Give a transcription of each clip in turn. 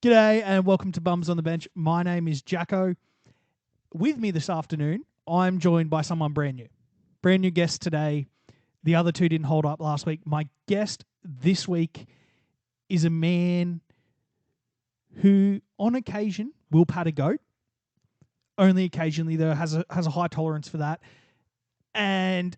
G'day and welcome to Bums on the Bench. My name is Jacko. With me this afternoon, I'm joined by someone brand new. Brand new guest today. The other two didn't hold up last week. My guest this week is a man who, on occasion, will pat a goat. Only occasionally, though, has a high tolerance for that. And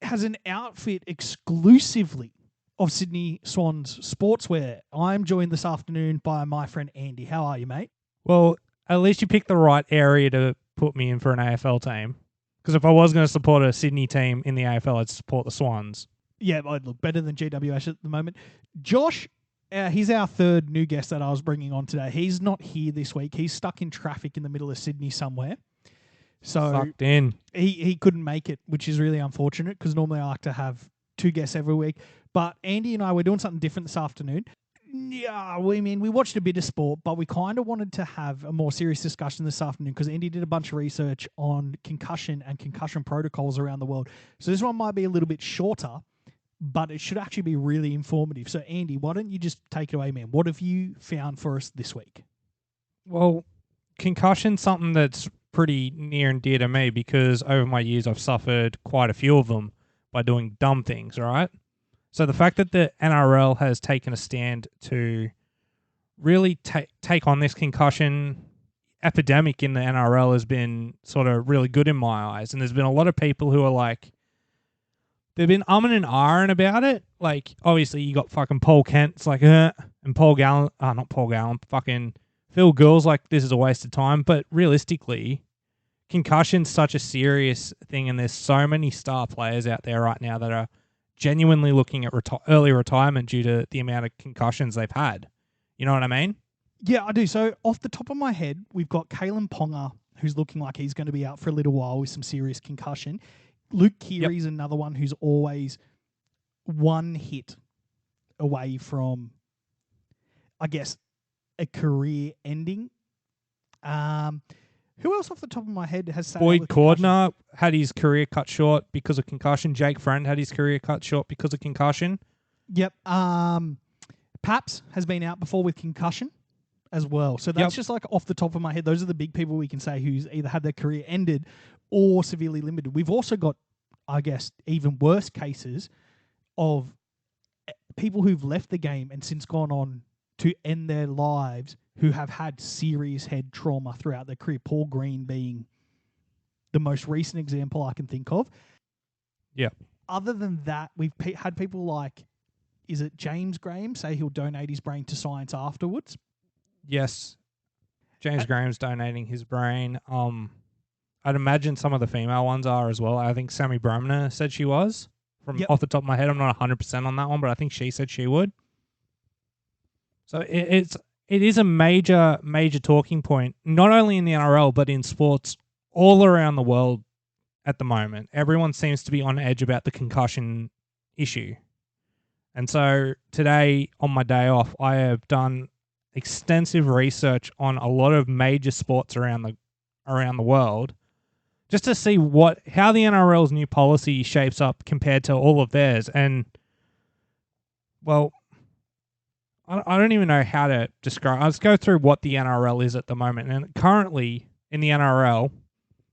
has an outfit exclusively of Sydney Swans sportswear. I'm joined this afternoon by my friend Andy. How are you, mate? Well, at least you picked the right area to put me in for an AFL team. Because if I was going to support a Sydney team in the AFL, I'd support the Swans. Yeah, I'd look better than GWS at the moment. Josh, he's our third new guest that I was bringing on today. He's not here this week. He's stuck in traffic in the middle of Sydney somewhere. So Sucked in. He couldn't make it, which is really unfortunate because normally I like to have two guests every week. But Andy and I, we're doing something different this afternoon. Yeah, we watched a bit of sport, but we kind of wanted to have a more serious discussion this afternoon because Andy did a bunch of research on concussion and concussion protocols around the world. So this one might be a little bit shorter, but it should actually be really informative. So Andy, why don't you just take it away, man? What have you found for us this week? Well, concussion's something that's pretty near and dear to me because over my years I've suffered quite a few of them by doing dumb things, right? So the fact that the NRL has taken a stand to really take on this concussion epidemic in the NRL has been sort of really good in my eyes. And there's been a lot of people who are like, they've been umming and ahhing about it. Like, obviously, you got fucking Paul Kent. It's like, and Paul Gallen. Not Paul Gallen. Fucking Phil Gill's like, this is a waste of time. But realistically, concussion's such a serious thing. And there's so many star players out there right now that are genuinely looking at early retirement due to the amount of concussions they've had. You know what I mean? Yeah, I do. So off the top of my head, we've got Kalen Ponga, who's looking like he's going to be out for a little while with some serious concussion. Luke Keary's another one who's always one hit away from, I guess, a career ending. Who else off the top of my head has sat Boyd out with concussion? Cordner had his career cut short because of concussion. Jake Friend had his career cut short because of concussion. Yep. Paps has been out before with concussion as well. So that's just like off the top of my head. Those are the big people we can say who's either had their career ended or severely limited. We've also got, I guess, even worse cases of people who've left the game and since gone on to end their lives who have had serious head trauma throughout their career. Paul Green being the most recent example I can think of. Yeah. Other than that, we've had people like, is it James Graham, say he'll donate his brain to science afterwards? Yes. James Graham's donating his brain. I'd imagine some of the female ones are as well. I think Sammy Brumner said she was. Off the top of my head, I'm not 100% on that one, but I think she said she would. So it is a major talking point, not only in the NRL, but in sports all around the world at the moment. Everyone seems to be on edge about the concussion issue. And so today, on my day off, I have done extensive research on a lot of major sports around the world just to see how the NRL's new policy shapes up compared to all of theirs. And, well, I don't even know how to describe. Let's go through what the NRL is at the moment. And currently, in the NRL,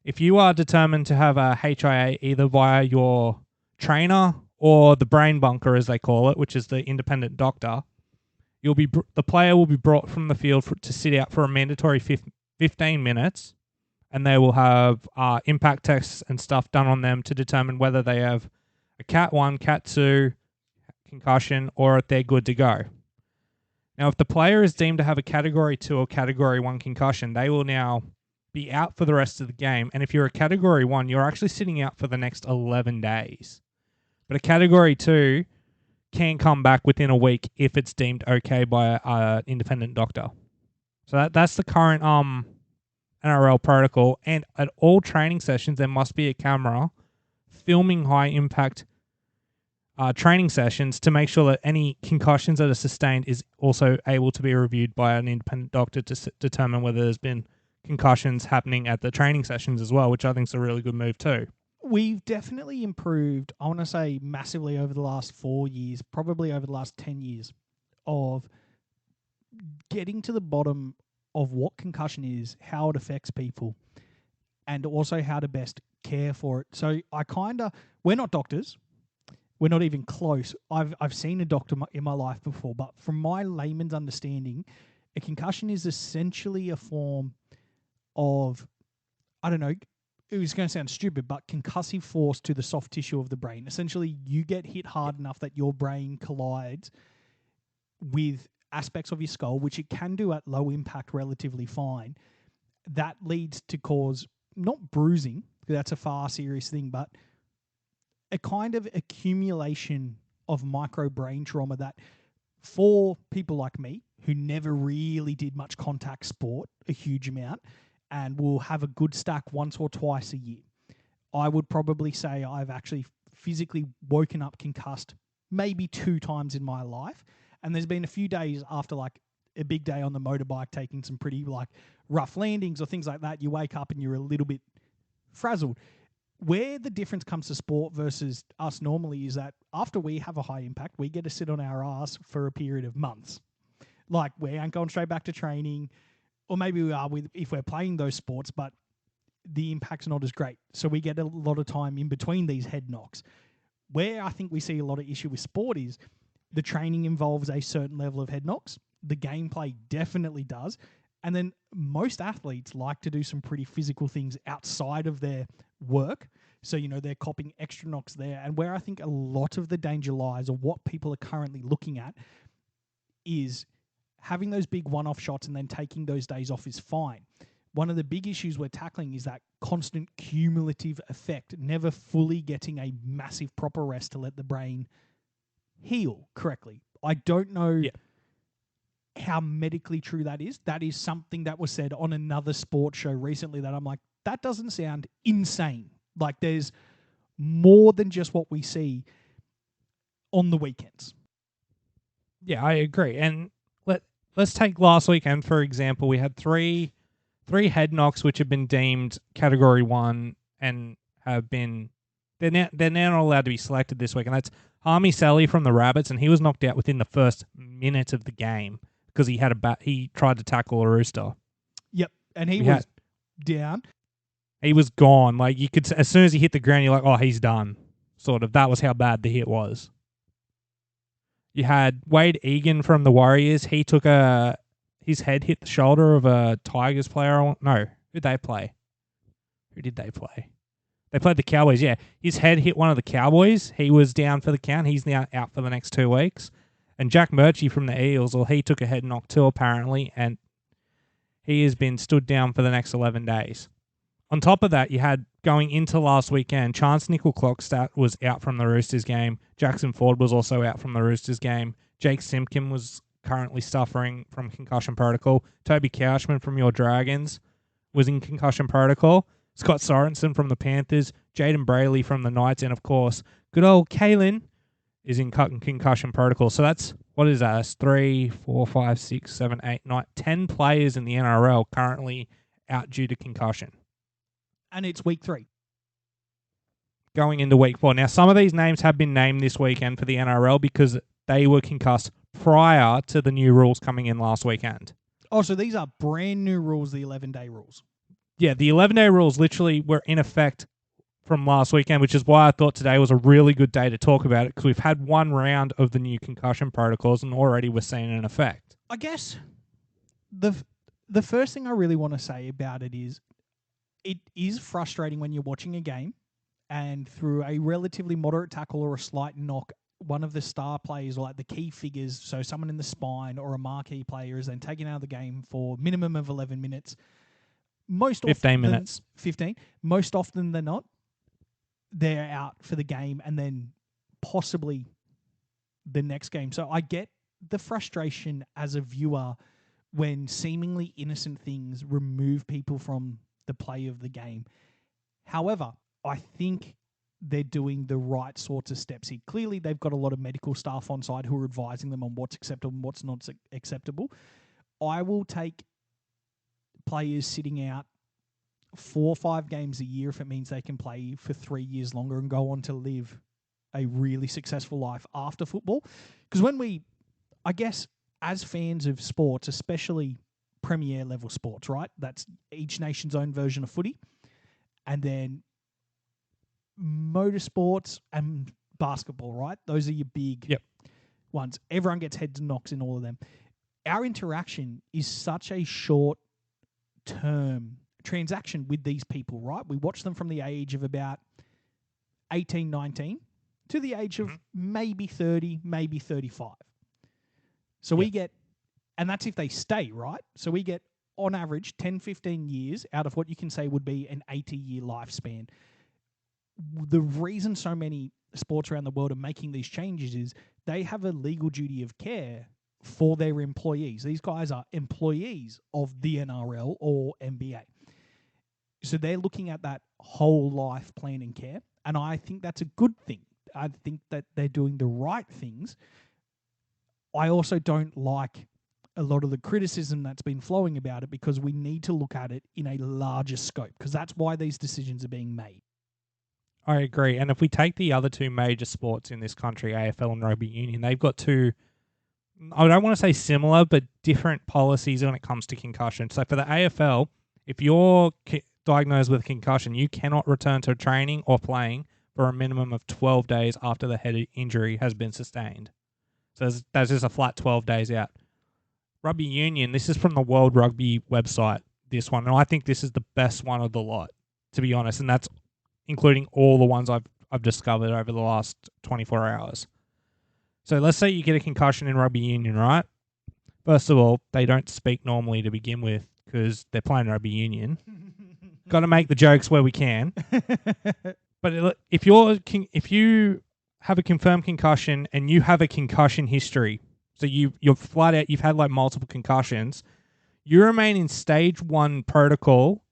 if you are determined to have a HIA either via your trainer or the brain bunker, as they call it, which is the independent doctor, the player will be brought from the field to sit out for a mandatory 15 minutes, and they will have impact tests and stuff done on them to determine whether they have a Cat 1, Cat 2 concussion, or if they're good to go. Now, if the player is deemed to have a Category 2 or Category 1 concussion, they will now be out for the rest of the game. And if you're a Category 1, you're actually sitting out for the next 11 days. But a Category 2 can come back within a week if it's deemed okay by an independent doctor. So that's the current NRL protocol. And at all training sessions, there must be a camera filming high-impact training sessions to make sure that any concussions that are sustained is also able to be reviewed by an independent doctor to determine whether there's been concussions happening at the training sessions as well, which I think is a really good move too. We've definitely improved, I want to say massively over the last 4 years, probably over the last 10 years, of getting to the bottom of what concussion is, how it affects people, and also how to best care for it. So we're not doctors. We're not even close. I've seen a doctor in my life before, but from my layman's understanding, a concussion is essentially a form of, I don't know, it was going to sound stupid, but concussive force to the soft tissue of the brain. Essentially, you get hit hard enough that your brain collides with aspects of your skull, which it can do at low impact relatively fine. That leads to cause not bruising, because that's a far serious thing, but a kind of accumulation of micro brain trauma that, for people like me who never really did much contact sport, a huge amount, and will have a good stack once or twice a year, I would probably say I've actually physically woken up concussed maybe 2 times in my life. And there's been a few days after like a big day on the motorbike, taking some pretty like rough landings or things like that, you wake up and you're a little bit frazzled. Where the difference comes to sport versus us normally is that after we have a high impact, we get to sit on our ass for a period of months. Like, we aren't going straight back to training, or maybe we are if we're playing those sports, but the impact's not as great. So we get a lot of time in between these head knocks. Where I think we see a lot of issue with sport is the training involves a certain level of head knocks. The gameplay definitely does. And then most athletes like to do some pretty physical things outside of their work. So, they're copping extra knocks there. And where I think a lot of the danger lies, or what people are currently looking at, is having those big one-off shots and then taking those days off is fine. One of the big issues we're tackling is that constant cumulative effect, never fully getting a massive proper rest to let the brain heal correctly. I don't know how medically true that is. That is something that was said on another sports show recently that I'm like, that doesn't sound insane. Like, there's more than just what we see on the weekends. Yeah, I agree. And let's take last weekend, for example. We had three head knocks which have been deemed Category 1 and have been... They're now not allowed to be selected this week. And that's Harmy Sally from the Rabbits, and he was knocked out within the first minute of the game because he tried to tackle a rooster. Yep, and he was down. He was gone. Like, you could, as soon as he hit the ground, you're like, oh, he's done. Sort of. That was how bad the hit was. You had Wade Egan from the Warriors. He took his head hit the shoulder of a Tigers player. No, who'd they play? Who did they play? They played the Cowboys, yeah. His head hit one of the Cowboys. He was down for the count. He's now out for the next 2 weeks. And Jack Murchie from the Eels, he took a head knock too, apparently, and he has been stood down for the next 11 days. On top of that, you had, going into last weekend, Chance Nickel-Clockstadt was out from the Roosters game. Jackson Ford was also out from the Roosters game. Jake Simpkin was currently suffering from concussion protocol. Toby Couchman from your Dragons was in concussion protocol. Scott Sorensen from the Panthers, Jaden Brayley from the Knights, and of course, good old Kalen is in concussion protocol. So that's, what is that? That's 3, 4, 5, 6, 7, 8, 9, 10 players in the NRL currently out due to concussion. And it's week 3. Going into week 4. Now, some of these names have been named this weekend for the NRL because they were concussed prior to the new rules coming in last weekend. Oh, so these are brand new rules, the 11-day rules. Yeah, the 11-day rules literally were in effect from last weekend, which is why I thought today was a really good day to talk about it, because we've had one round of the new concussion protocols and already we're seeing an effect. I guess the first thing I really want to say about it is frustrating when you're watching a game and through a relatively moderate tackle or a slight knock, one of the star players or like the key figures, so someone in the spine or a marquee player, is then taken out of the game for minimum of 11 minutes. 15 minutes. 15. Most often than not, they're out for the game and then possibly the next game. So I get the frustration as a viewer when seemingly innocent things remove people from the play of the game. However, I think they're doing the right sorts of steps here. Clearly, they've got a lot of medical staff on side who are advising them on what's acceptable and what's not acceptable. I will take players sitting out 4 or 5 games a year if it means they can play for 3 years longer and go on to live a really successful life after football. Because I guess as fans of sports, especially premier level sports, right? That's each nation's own version of footy. And then motorsports and basketball, right? Those are your big ones. Everyone gets heads and knocks in all of them. Our interaction is such a short term transaction with these people, right? We watch them from the age of about 18, 19 to the age of maybe 30, maybe 35. So we get, and that's if they stay, right? So we get, on average, 10, 15 years out of what you can say would be an 80-year lifespan. The reason so many sports around the world are making these changes is they have a legal duty of care for their employees. These guys are employees of the NRL or NBA. So they're looking at that whole life plan and care, and I think that's a good thing. I think that they're doing the right things. I also don't like a lot of the criticism that's been flowing about it, because we need to look at it in a larger scope, because that's why these decisions are being made. I agree. And if we take the other two major sports in this country, AFL and rugby union, they've got two, I don't want to say similar, but different policies when it comes to concussion. So for the AFL, if you're diagnosed with a concussion, you cannot return to training or playing for a minimum of 12 days after the head injury has been sustained. So that's just a flat 12 days out. Rugby union, this is from the World Rugby website, this one, and I think this is the best one of the lot, to be honest, and that's including all the ones I've discovered over the last 24 hours. So let's say you get a concussion in rugby union, right? First of all, they don't speak normally to begin with because they're playing rugby union. Got to make the jokes where we can. But if you have a confirmed concussion and you have a concussion history, so you're flat out, you've had like multiple concussions, you remain in stage 1 protocol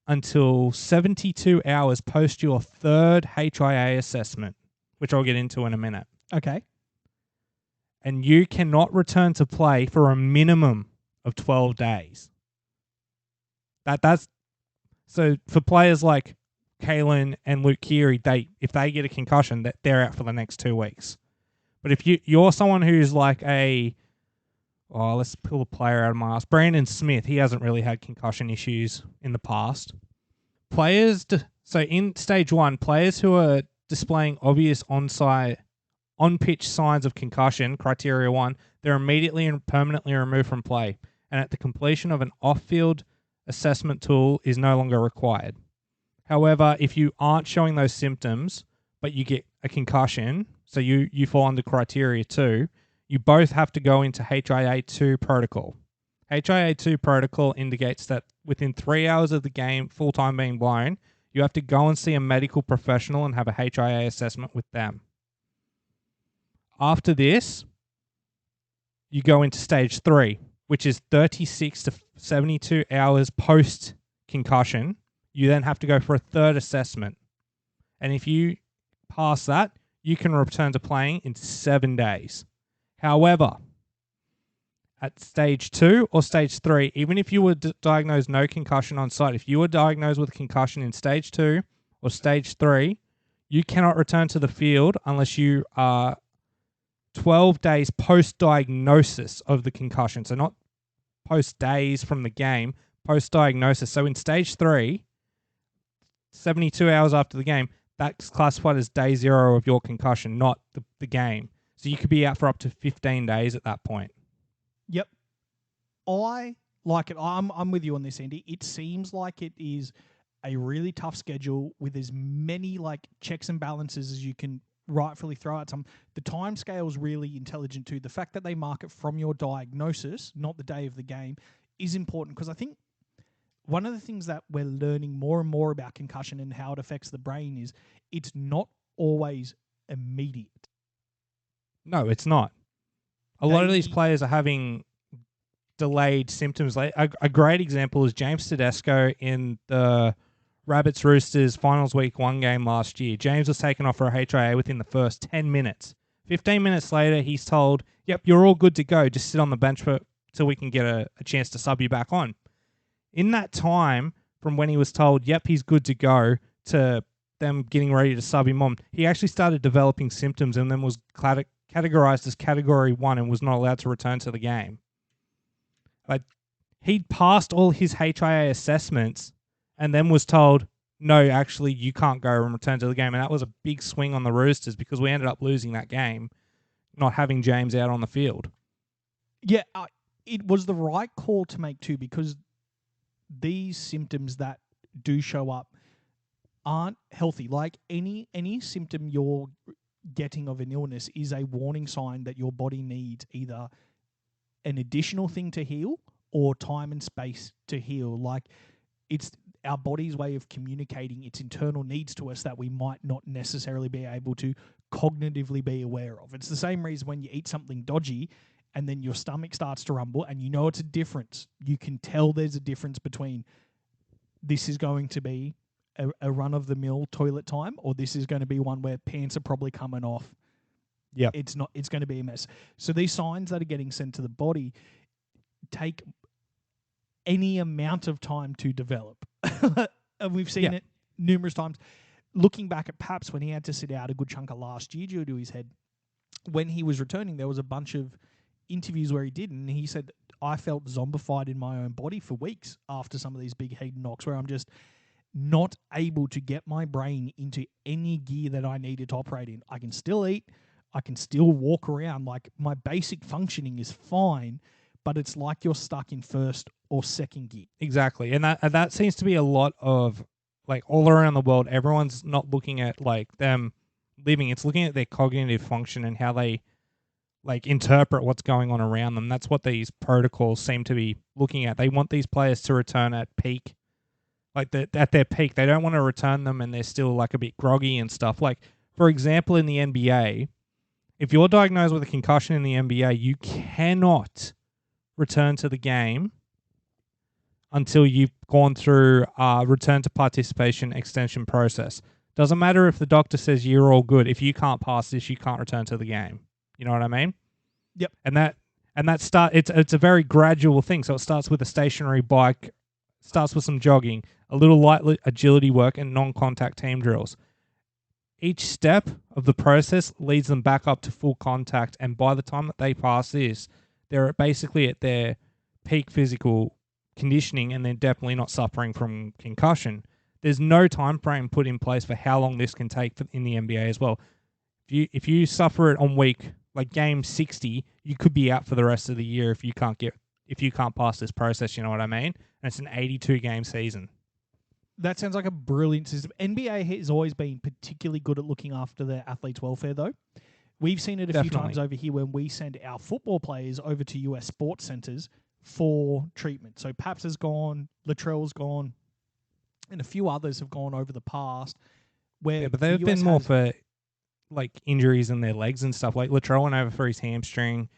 until 72 hours post your third HIA assessment, which I'll get into in a minute. Okay. And you cannot return to play for a minimum of 12 days. That's so for players like Kalen and Luke Keary, if they get a concussion, they're out for the next 2 weeks. But if you're someone who's like let's pull a player out of my ass. Brandon Smith, he hasn't really had concussion issues in the past. So in stage 1, players who are displaying obvious on-pitch signs of concussion, criteria 1, they're immediately and permanently removed from play, and at the completion of an off-field assessment tool is no longer required. However, if you aren't showing those symptoms, but you get a concussion, so you fall under criteria 2, you both have to go into HIA2 protocol. HIA2 protocol indicates that within 3 hours of the game, full time being blown, you have to go and see a medical professional and have a HIA assessment with them. After this, you go into stage 3, which is 36 to 72 hours post concussion. You then have to go for a third assessment. And if you pass that, you can return to playing in 7 days. However, at stage 2 or stage 3, even if you were diagnosed no concussion on site, if you were diagnosed with concussion in stage 2 or stage 3, you cannot return to the field unless you are 12 days post-diagnosis of the concussion. So not post-days from the game, post-diagnosis. So in stage 3, 72 hours after the game, that's classified as day 0 of your concussion, not the game. So you could be out for up to 15 days at that point. Yep. I like it. I'm with you on this, Andy. It seems like it is a really tough schedule with as many like checks and balances as you can rightfully throw at some. The time scale is really intelligent too. The fact that they mark it from your diagnosis, not the day of the game, is important, because I think one of the things that we're learning more and more about concussion and how it affects the brain is it's not always immediate. No, it's not. A lot of these players are having delayed symptoms. A great example is James Tedesco in the Rabbits Roosters Finals Week 1 game last year. James was taken off for a HIA within the first 10 minutes. 15 minutes later, he's told, yep, you're all good to go. Just sit on the bench till we can get a chance to sub you back on. In that time, from when he was told, yep, he's good to go, to them getting ready to sub him on, he actually started developing symptoms and then was categorized as Category 1 and was not allowed to return to the game. Like, he'd passed all his HIA assessments and then was told, no, actually, you can't go and return to the game. And that was a big swing on the Roosters because we ended up losing that game, not having James out on the field. Yeah, it was the right call to make too, because these symptoms that do show up aren't healthy. Like any symptom you're getting of an illness is a warning sign that your body needs either an additional thing to heal or time and space to heal. Like, it's our body's way of communicating its internal needs to us that we might not necessarily be able to cognitively be aware of. It's the same reason when you eat something dodgy and then your stomach starts to rumble and you know it's a difference. You can tell there's a difference between this is going to be a run-of-the-mill toilet time, or this is going to be one where pants are probably coming off. Yeah, it's not. It's going to be a mess. So these signs that are getting sent to the body take any amount of time to develop. And we've seen it numerous times. Looking back at Paps when he had to sit out a good chunk of last year due to his head, when he was returning, there was a bunch of interviews where he did, and he said, I felt zombified in my own body for weeks after some of these big head knocks where I'm just not able to get my brain into any gear that I needed to operate in. I can still eat, I can still walk around, like my basic functioning is fine, but it's like you're stuck in first or second gear. exactly. And that seems to be a lot of, like, all around the world, everyone's not looking at, like, them living. It's looking at their cognitive function and how they, like, interpret what's going on around them. That's what these protocols seem to be looking at. They want these players to return at peak. Like, at their peak. They don't want to return them and they're still, like, a bit groggy and stuff. Like, for example, in the NBA, if you're diagnosed with a concussion in the NBA, you cannot return to the game until you've gone through return to participation extension process. Doesn't matter if the doctor says you're all good. If you can't pass this, you can't return to the game. You know what I mean? Yep. And that it's a very gradual thing. So it starts with a stationary bike, starts with some jogging, a little light agility work, and non-contact team drills. Each step of the process leads them back up to full contact, and by the time that they pass this, they're basically at their peak physical conditioning, and they're definitely not suffering from concussion. There's no time frame put in place for how long this can take in the NBA as well. If you suffer it on week, like game 60, you could be out for the rest of the year if you can't pass this process. You know what I mean? And it's an 82 game season. That sounds like a brilliant system. NBA has always been particularly good at looking after their athletes' welfare, though. We've seen it a few times over here when we send our football players over to US sports centers for treatment. So Paps has gone, Latrell's gone, and a few others have gone over the past. Where but they've been more for, like, injuries in their legs and stuff. Like Latrell went over for his hamstring,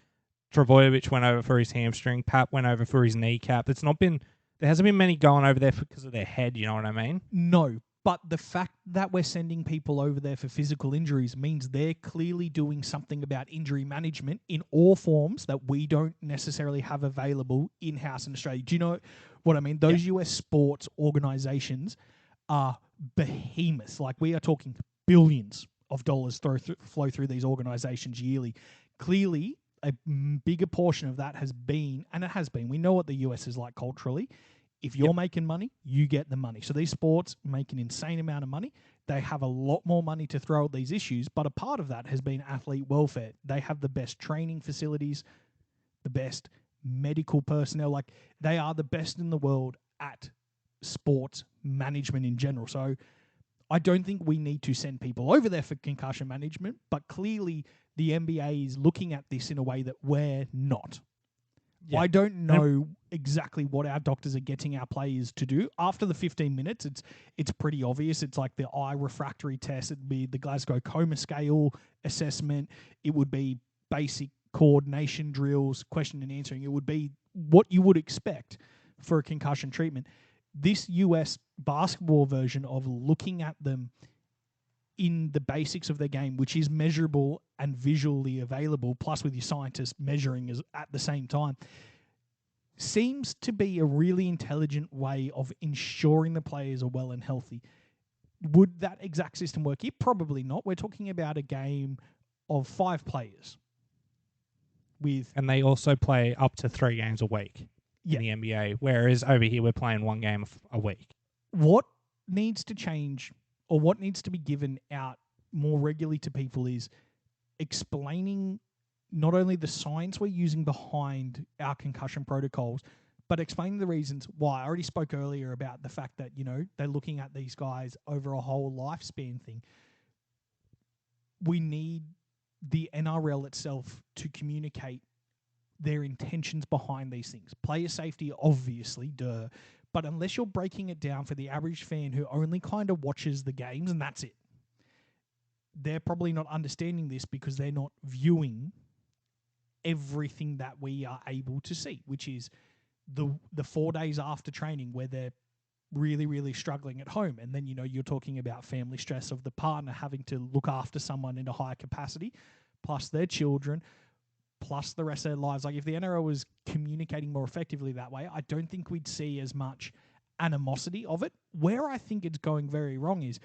Travojevic went over for his hamstring, Pap went over for his kneecap. There hasn't been many going over there because of their head, you know what I mean? No, but the fact that we're sending people over there for physical injuries means they're clearly doing something about injury management in all forms that we don't necessarily have available in-house in Australia. Do you know what I mean? Those US sports organizations are behemoths. Like, we are talking billions of dollars flow through these organizations yearly. Clearly, a bigger portion of that has been, and it has been, we know what the US is like culturally. If you're making money, you get the money. So these sports make an insane amount of money. They have a lot more money to throw at these issues, but a part of that has been athlete welfare. They have the best training facilities, the best medical personnel. Like, they are the best in the world at sports management in general. So I don't think we need to send people over there for concussion management, but clearly the NBA is looking at this in a way that we're not. Yeah. I don't know exactly what our doctors are getting our players to do. After the 15 minutes, it's pretty obvious. It's like the eye refractory test. It'd be the Glasgow Coma Scale assessment. It would be basic coordination drills, question and answering. It would be what you would expect for a concussion treatment. This US basketball version of looking at them in the basics of their game, which is measurable and visually available, plus with your scientists measuring at the same time, seems to be a really intelligent way of ensuring the players are well and healthy. Would that exact system work here? Probably not. We're talking about a game of 5 players. with... And they also play up to 3 games a week in the NBA, whereas over here we're playing 1 game a week. What needs to change, or what needs to be given out more regularly to people, is explaining not only the science we're using behind our concussion protocols, but explaining the reasons why. I already spoke earlier about the fact that, they're looking at these guys over a whole lifespan thing. We need the NRL itself to communicate their intentions behind these things. Player safety, obviously, duh. But unless you're breaking it down for the average fan who only kind of watches the games and that's it, they're probably not understanding this because they're not viewing everything that we are able to see, which is the 4 days after training where they're really, really struggling at home. And then, you're talking about family stress of the partner having to look after someone in a higher capacity, plus their children, plus the rest of their lives. Like, if the NRL was communicating more effectively that way, I don't think we'd see as much animosity of it. Where I think it's going very wrong is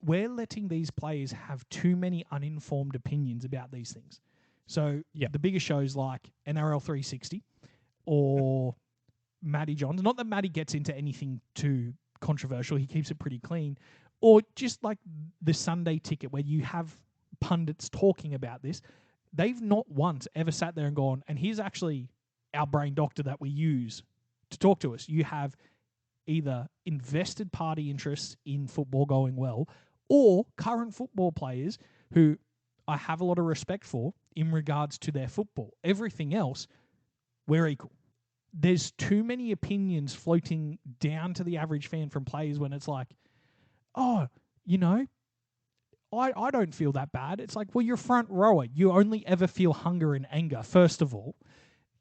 we're letting these players have too many uninformed opinions about these things. So the bigger shows like NRL 360 or Matty Johns, not that Matty gets into anything too controversial, he keeps it pretty clean, or just like the Sunday Ticket where you have pundits talking about this, they've not once ever sat there and gone, and here's actually our brain doctor that we use to talk to us. You have either invested party interests in football going well, or current football players who I have a lot of respect for in regards to their football. Everything else, we're equal. There's too many opinions floating down to the average fan from players when it's like, oh, I don't feel that bad. It's like, well, you're front rower. You only ever feel hunger and anger, first of all.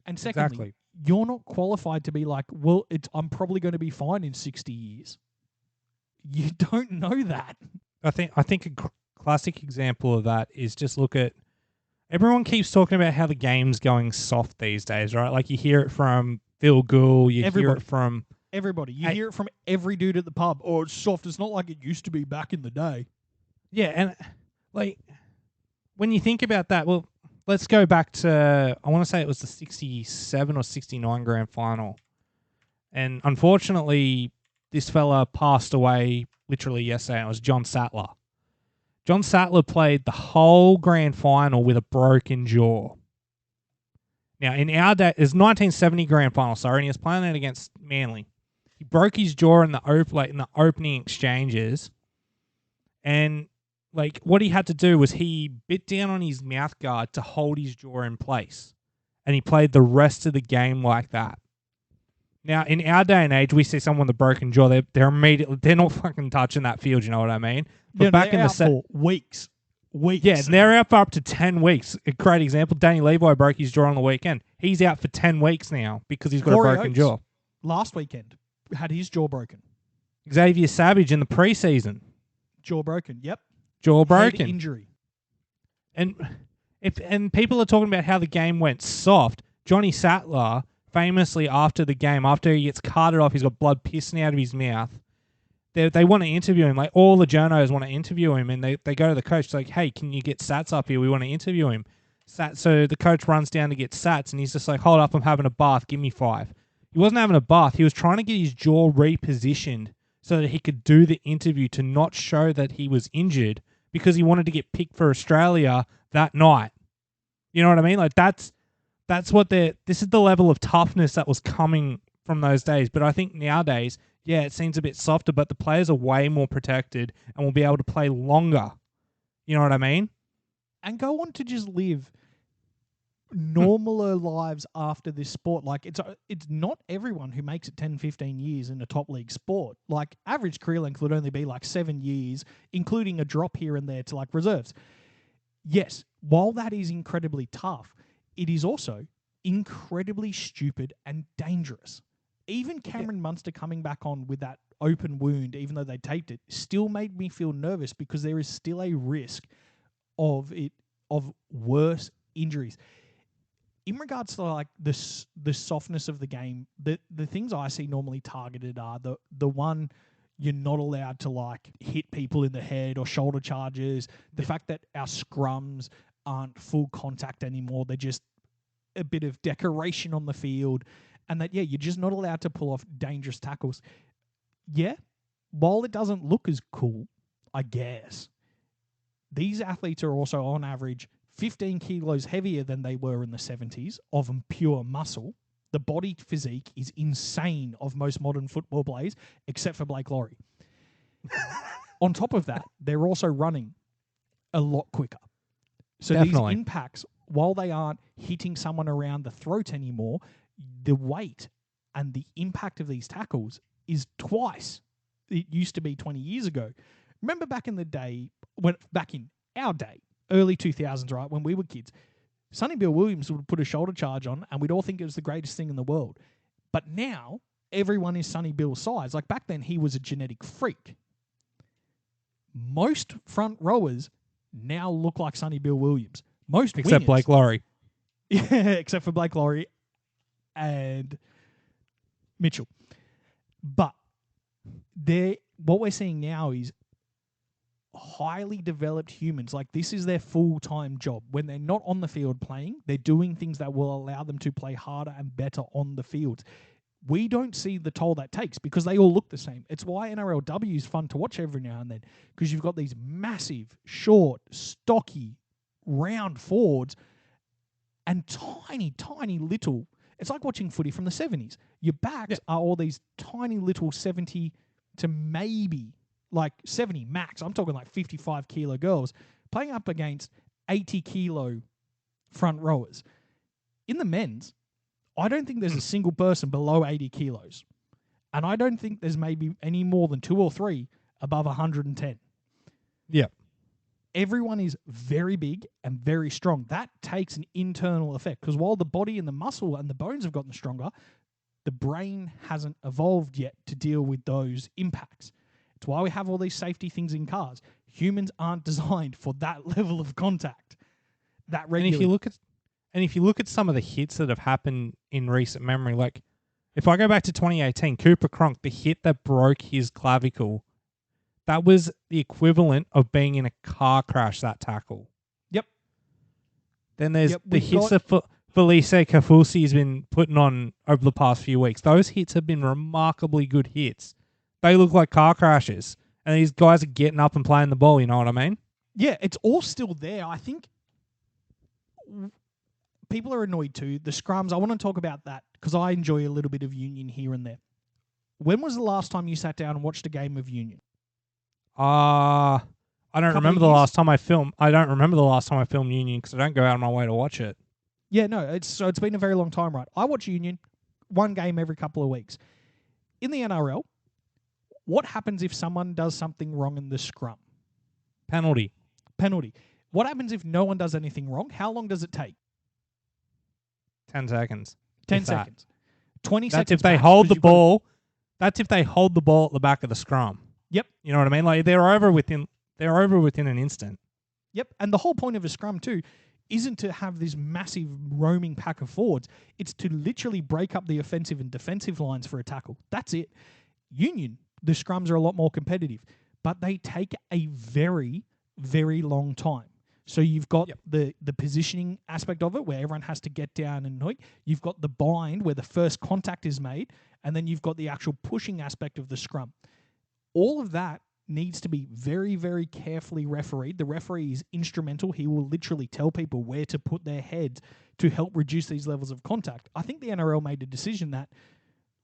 And secondly, you're not qualified to be like, well, I'm probably going to be fine in 60 years. You don't know that. I think a classic example of that is just look at... Everyone keeps talking about how the game's going soft these days, right? Like, you hear it from Phil Gould, hear it from... Everybody. You hear it from every dude at the pub. Oh, it's soft. It's not like it used to be back in the day. Yeah, and, like, when you think about that, well, let's go back to... I want to say it was the 67 or 69 grand final. And unfortunately, this fella passed away literally yesterday, and it was John Sattler. John Sattler played the whole grand final with a broken jaw. Now, in our day, it was 1970 grand final, sorry, and he was playing that against Manly. He broke his jaw in the opening exchanges, and what he had to do was he bit down on his mouth guard to hold his jaw in place, and he played the rest of the game like that. Now, in our day and age, we see someone with a broken jaw, they're not fucking touching that field, you know what I mean? But back in the weeks. Yeah, and they're out for up to 10 weeks. A great example, Danny Levi broke his jaw on the weekend. He's out for 10 weeks now because he's got a broken jaw. Last weekend had his jaw broken. Xavier Savage in the preseason. Jaw broken, yep. Jaw broken. Head injury. And people are talking about how the game went soft. Johnny Sattler, famously after the game, after he gets carted off, he's got blood pissing out of his mouth. They want to interview him. Like, all the journos want to interview him, and they go to the coach like, hey, can you get Sats up here? We want to interview him. So the coach runs down to get Sats, and he's just like, hold up, I'm having a bath. Give me 5. He wasn't having a bath. He was trying to get his jaw repositioned so that he could do the interview to not show that he was injured because he wanted to get picked for Australia that night. You know what I mean? Like, this is the level of toughness that was coming from those days. But I think nowadays, yeah, it seems a bit softer, but the players are way more protected and will be able to play longer. You know what I mean? And go on to just live normaler lives after this sport. Like, it's not everyone who makes it 10, 15 years in a top league sport. Like, average career length would only be like 7 years, including a drop here and there to like reserves. Yes, while that is incredibly tough, it is also incredibly stupid and dangerous. Even Cameron Munster coming back on with that open wound, even though they taped it, still made me feel nervous because there is still a risk of worse injuries. In regards to like the softness of the game, the things I see normally targeted are the one you're not allowed to like hit people in the head or shoulder charges. The fact that our scrums aren't full contact anymore. They're just a bit of decoration on the field, and that, you're just not allowed to pull off dangerous tackles. Yeah, while it doesn't look as cool, I guess, these athletes are also on average 15 kilos heavier than they were in the 70s of pure muscle. The body physique is insane of most modern football players, except for Blake Laurie. On top of that, they're also running a lot quicker. So Definitely. These impacts, while they aren't hitting someone around the throat anymore, the weight and the impact of these tackles is twice it used to be 20 years ago. Remember back in the day, back in our day, early 2000s, right, when we were kids, Sonny Bill Williams would put a shoulder charge on and we'd all think it was the greatest thing in the world. But now, everyone is Sonny Bill's size. Like back then, he was a genetic freak. Most front rowers now look like Sonny Bill Williams. Except Blake Laurie. Yeah, except for Blake Laurie and Mitchell. But what we're seeing now is highly developed humans. Like, this is their full-time job. When they're not on the field playing, they're doing things that will allow them to play harder and better on the field. We don't see the toll that takes because they all look the same. It's why NRLW is fun to watch every now and then, because you've got these massive, short, stocky, round forwards and tiny, tiny little... It's like watching footy from the 70s. Your backs are all these tiny little 70 to maybe like 70 max. I'm talking like 55 kilo girls playing up against 80 kilo front rowers. In the men's, I don't think there's a single person below 80 kilos. And I don't think there's maybe any more than 2 or 3 above 110. Yeah. Everyone is very big and very strong. That takes an internal effect because while the body and the muscle and the bones have gotten stronger, the brain hasn't evolved yet to deal with those impacts. It's why we have all these safety things in cars. Humans aren't designed for that level of contact. That regularly. And if you look at some of the hits that have happened in recent memory, like if I go back to 2018, Cooper Cronk, the hit that broke his clavicle, that was the equivalent of being in a car crash, that tackle. Yep. Then there's the hits that Felice Kafusi has been putting on over the past few weeks. Those hits have been remarkably good hits. They look like car crashes. And these guys are getting up and playing the ball, you know what I mean? Yeah, it's all still there. I think people are annoyed too. The scrums, I want to talk about that because I enjoy a little bit of union here and there. When was the last time you sat down and watched a game of union? I don't remember the last time I filmed. I don't remember the last time I filmed Union because I don't go out of my way to watch it. Yeah, no, it's been a very long time, right? I watch Union, one game every couple of weeks. In the NRL, what happens if someone does something wrong in the scrum? Penalty. What happens if no one does anything wrong? How long does it take? 10 seconds. 10 seconds. 20 seconds. That's if they hold the ball. That's if they hold the ball at the back of the scrum. Yep. You know what I mean? Like they're over within an instant. Yep. And the whole point of a scrum too isn't to have this massive roaming pack of forwards. It's to literally break up the offensive and defensive lines for a tackle. That's it. Union, the scrums are a lot more competitive, but they take a very, very long time. So you've got the positioning aspect of it where everyone has to get down and hoik. You've got the bind where the first contact is made, and then you've got the actual pushing aspect of the scrum. All of that needs to be very, very carefully refereed. The referee is instrumental. He will literally tell people where to put their heads to help reduce these levels of contact. I think the NRL made a decision that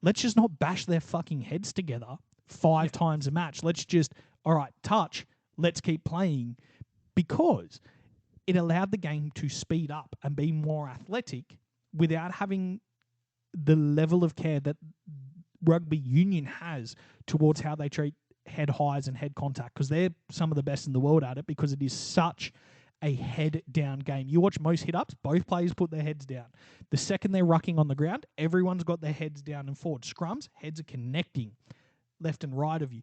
let's just not bash their fucking heads together 5 times a match. Let's just, all right, touch, let's keep playing, because it allowed the game to speed up and be more athletic without having the level of care that rugby union has towards how they treat head highs and head contact, because they're some of the best in the world at it because it is such a head down game. You watch most hit ups, both players put their heads down. The second they're rucking on the ground, everyone's got their heads down and forward. Scrums, heads are connecting left and right of you.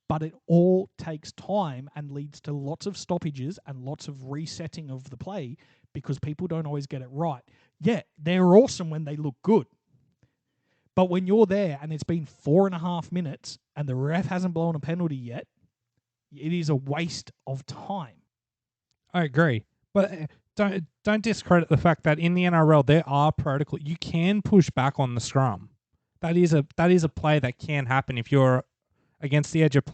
But it all takes time and leads to lots of stoppages and lots of resetting of the play because people don't always get it right. Yeah, they're awesome when they look good. But when you're there and it's been 4.5 minutes and the ref hasn't blown a penalty yet, it is a waste of time. I agree. But don't discredit the fact that in the NRL there are protocol. You can push back on the scrum. That is a play that can happen if you're against the edge of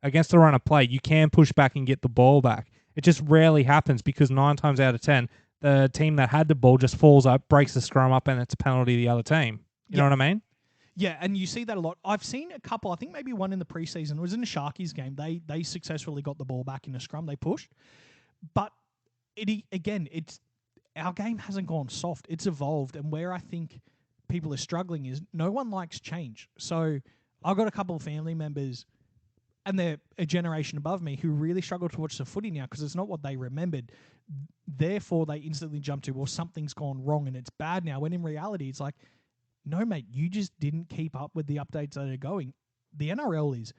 against the run of play. You can push back and get the ball back. It just rarely happens because 9 times out of 10, the team that had the ball just falls up, breaks the scrum up, and it's a penalty to the other team. You know what I mean? Yeah, and you see that a lot. I've seen a couple. I think maybe one in the preseason. It was in the Sharkies game. They successfully got the ball back in a scrum. They pushed, but it's our game hasn't gone soft. It's evolved, and where I think people are struggling is no one likes change. So I've got a couple of family members, and they're a generation above me, who really struggle to watch the footy now because it's not what they remembered. Therefore, they instantly jump to, well, something's gone wrong and it's bad now. When in reality, it's like, no, mate, you just didn't keep up with the updates that are going. The NRL is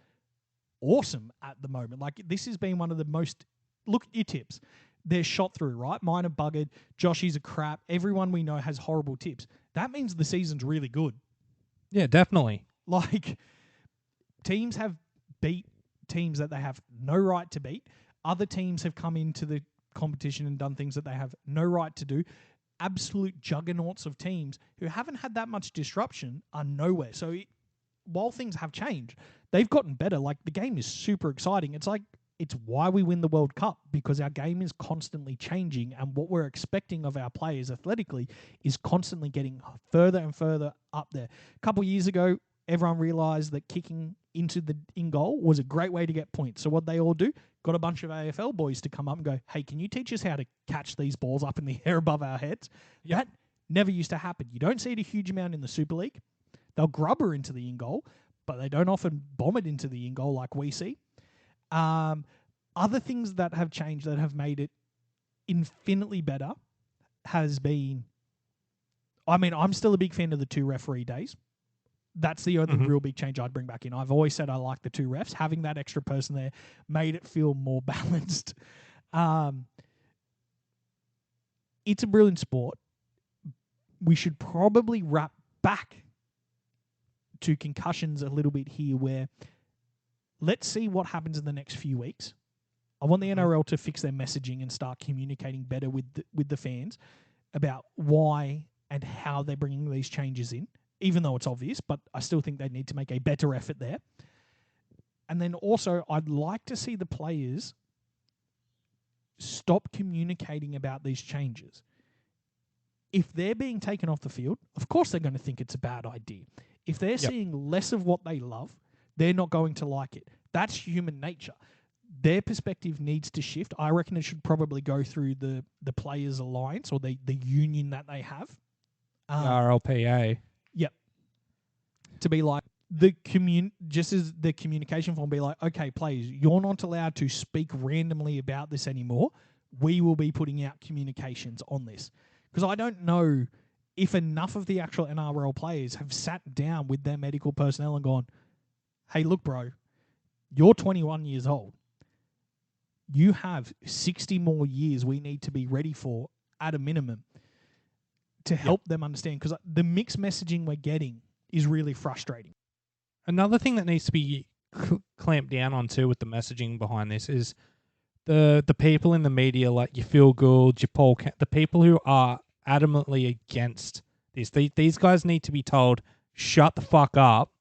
awesome at the moment. Like, this has been one of the most... Look at your tips. They're shot through, right? Mine are buggered. Joshy's a crap. Everyone we know has horrible tips. That means the season's really good. Yeah, definitely. Like, teams have beat teams that they have no right to beat. Other teams have come into the competition and done things that they have no right to do. Absolute juggernauts of teams who haven't had that much disruption are nowhere. So while things have changed, they've gotten better. Like, the game is super exciting. It's like, it's why we win the World Cup, because our game is constantly changing, and what we're expecting of our players athletically is constantly getting further and further up there. A couple of years ago, everyone realised that kicking into the in goal was a great way to get points. So what they all do, got a bunch of AFL boys to come up and go, hey, can you teach us how to catch these balls up in the air above our heads? Yep. That never used to happen. You don't see it a huge amount in the Super League. They'll grubber into the in goal, but they don't often bomb it into the in goal like we see. Other things that have changed that have made it infinitely better has been, I mean, I'm still a big fan of the 2 referee days. That's the only real big change I'd bring back in. I've always said I like the 2 refs. Having that extra person there made it feel more balanced. It's a brilliant sport. We should probably wrap back to concussions a little bit here, where let's see what happens in the next few weeks. I want the NRL to fix their messaging and start communicating better with the fans about why and how they're bringing these changes in, even though it's obvious, but I still think they need to make a better effort there. And then also, I'd like to see the players stop communicating about these changes. If they're being taken off the field, of course they're going to think it's a bad idea. If they're seeing less of what they love, they're not going to like it. That's human nature. Their perspective needs to shift. I reckon it should probably go through the Players Alliance, or the union that they have. RLPA. Yep. To be like, just as the communication form be like, okay, players, you're not allowed to speak randomly about this anymore. We will be putting out communications on this. Because I don't know if enough of the actual NRL players have sat down with their medical personnel and gone, hey, look, bro, you're 21 years old. You have 60 more years we need to be ready for at a minimum to help them understand. Because the mixed messaging we're getting is really frustrating. Another thing that needs to be clamped down on too with the messaging behind this is the people in the media, like your Phil Gould, your Paul, the people who are adamantly against this. These guys need to be told, shut the fuck up.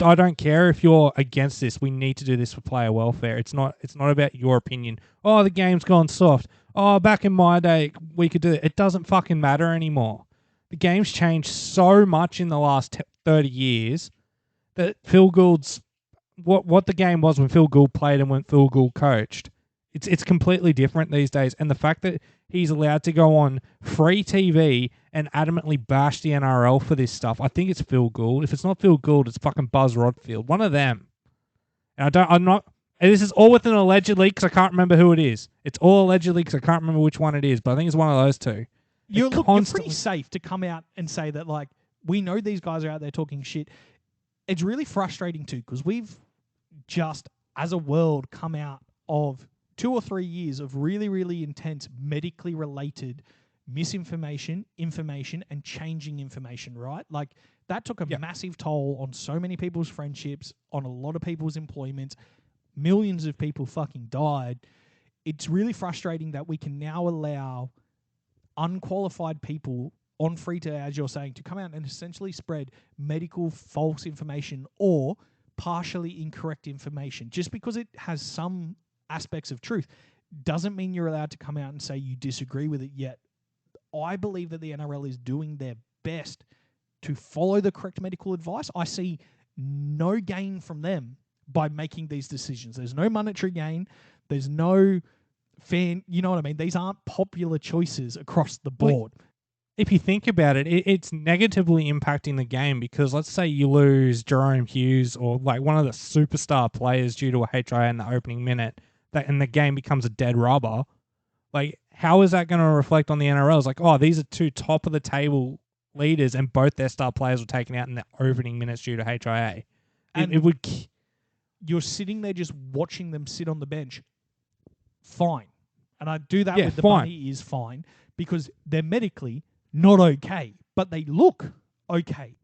I don't care if you're against this. We need to do this for player welfare. It's not about your opinion. Oh, the game's gone soft. Oh, back in my day, we could do it. It doesn't fucking matter anymore. The game's changed so much in the last 30 years that Phil Gould's... What the game was when Phil Gould played and when Phil Gould coached, it's completely different these days. And the fact that he's allowed to go on free TV and adamantly bash the NRL for this stuff, I think it's Phil Gould. If it's not Phil Gould, it's fucking Buzz Rodfield. One of them. And and this is all within allegedly, because I can't remember who it is. It's all allegedly because I can't remember which one it is, but I think it's one of those two. You're pretty safe to come out and say that, like, we know these guys are out there talking shit. It's really frustrating too, because we've just, as a world, come out of 2 or 3 years of really, really intense medically related misinformation, information, and changing information, right? Like, that took a massive toll on so many people's friendships, on a lot of people's employments. Millions of people fucking died. it's really frustrating that we can now allow unqualified people on free to, as you're saying, to come out and essentially spread medical false information or partially incorrect information. Just because it has some aspects of truth doesn't mean you're allowed to come out and say you disagree with it yet. I believe that the NRL is doing their best to follow the correct medical advice. I see no gain from them by making these decisions. There's no monetary gain. There's no fan, you know what I mean? These aren't popular choices across the board. If you think about it, it's negatively impacting the game because let's say you lose Jerome Hughes or like one of the superstar players due to a HIA in the opening minute, and the game becomes a dead rubber. Like, how is that going to reflect on the NRL? It's like, oh, these are two top of the table leaders, and both their star players were taken out in the opening minutes due to HIA. And it would. You're sitting there just watching them sit on the bench. Fine, and I do that with the fine. Bunny is fine because they're medically not okay, but they look okay.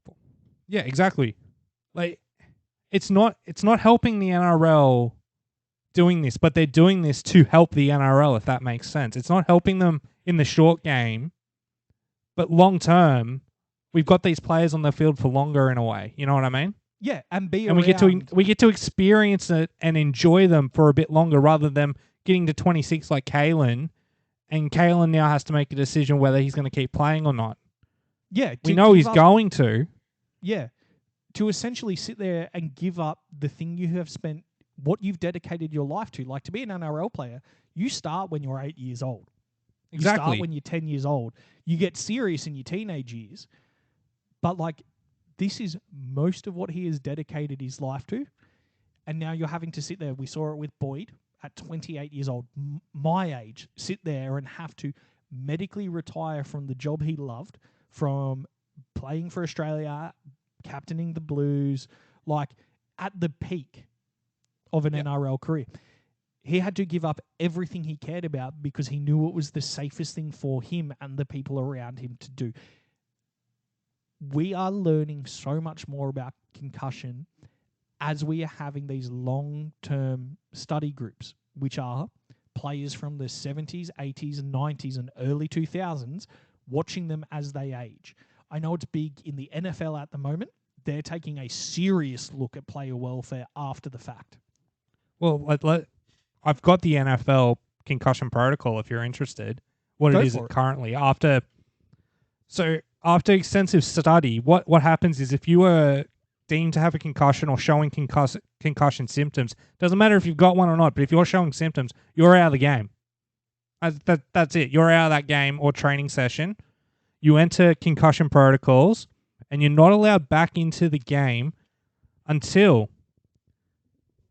Yeah, exactly. Like, it's not helping the NRL doing this, but they're doing this to help the NRL, if that makes sense. It's not helping them in the short game, but long term, we've got these players on the field for longer in a way. You know what I mean? Yeah, and we get to experience it and enjoy them for a bit longer rather than getting to 26 like Kalen, and Kalen now has to make a decision whether he's going to keep playing or not. Yeah, we know he's going to. Yeah, to essentially sit there and give up the thing you have spent, what you've dedicated your life to. Like, to be an NRL player, you start when you're 8 years old. Exactly. You start when you're 10 years old. You get serious in your teenage years. But, like, this is most of what he has dedicated his life to. And now you're having to sit there. We saw it with Boyd at 28 years old, my age, sit there and have to medically retire from the job he loved, from playing for Australia, captaining the Blues, like at the peak of an NRL career. He had to give up everything he cared about because he knew it was the safest thing for him and the people around him to do. We are learning so much more about concussion as we are having these long-term study groups, which are players from the 70s, 80s, 90s, and early 2000s, watching them as they age. I know it's big in the NFL at the moment. They're taking a serious look at player welfare after the fact. Well, I've got the NFL concussion protocol if you're interested. What it is currently. After extensive study, what happens is if you are deemed to have a concussion or showing concussion symptoms, doesn't matter if you've got one or not, but if you're showing symptoms, you're out of the game. That's it. You're out of that game or training session. You enter concussion protocols, and you're not allowed back into the game until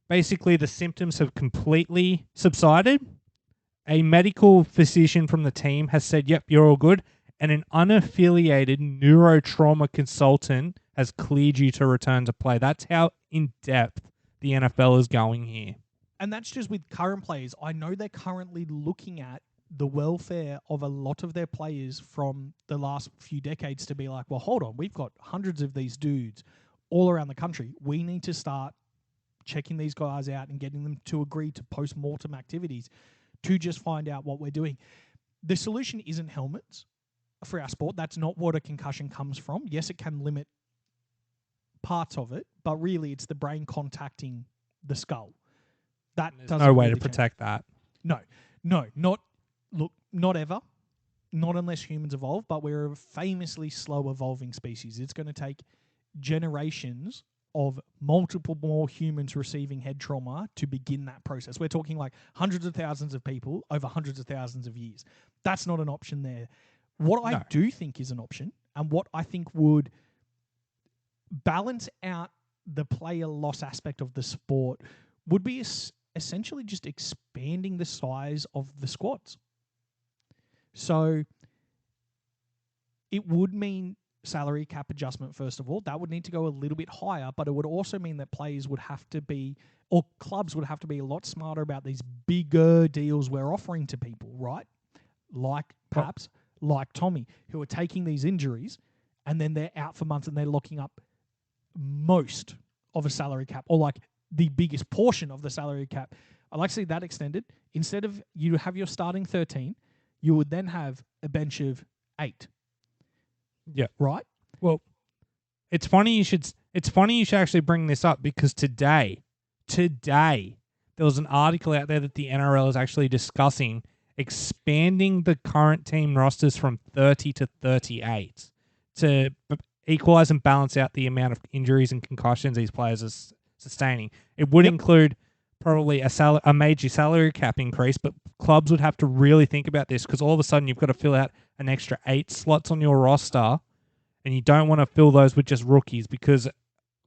basically the symptoms have completely subsided. A medical physician from the team has said, yep, you're all good, and an unaffiliated neurotrauma consultant has cleared you to return to play. That's how in-depth the NFL is going here. And that's just with current players. I know they're currently looking at the welfare of a lot of their players from the last few decades to be like, well, hold on, we've got hundreds of these dudes all around the country. We need to start checking these guys out and getting them to agree to post-mortem activities to just find out what we're doing. The solution isn't helmets for our sport. That's not what a concussion comes from. Yes, it can limit parts of it, but really it's the brain contacting the skull. There's no way to protect that. No, not ever. Not unless humans evolve, but we're a famously slow evolving species. It's going to take generations of multiple more humans receiving head trauma to begin that process. We're talking like hundreds of thousands of people over hundreds of thousands of years. That's not an option there. What I do think is an option, and what I think would balance out the player loss aspect of the sport, would be essentially just expanding the size of the squads. So it would mean salary cap adjustment, first of all. That would need to go a little bit higher, but it would also mean that players would have to be, or clubs would have to be a lot smarter about these bigger deals we're offering to people, right? Like Tommy, who are taking these injuries and then they're out for months and they're locking up most of a salary cap, or like the biggest portion of the salary cap. I'd like to see that extended. Instead of you have your starting 13, you would then have a bench of 8. Yeah. Right? Well, it's funny you should actually bring this up because today, there was an article out there that the NRL is actually discussing expanding the current team rosters from 30 to 38 to equalize and balance out the amount of injuries and concussions these players are sustaining. It would include probably a major salary cap increase, but clubs would have to really think about this because all of a sudden you've got to fill out an extra 8 slots on your roster, and you don't want to fill those with just rookies because,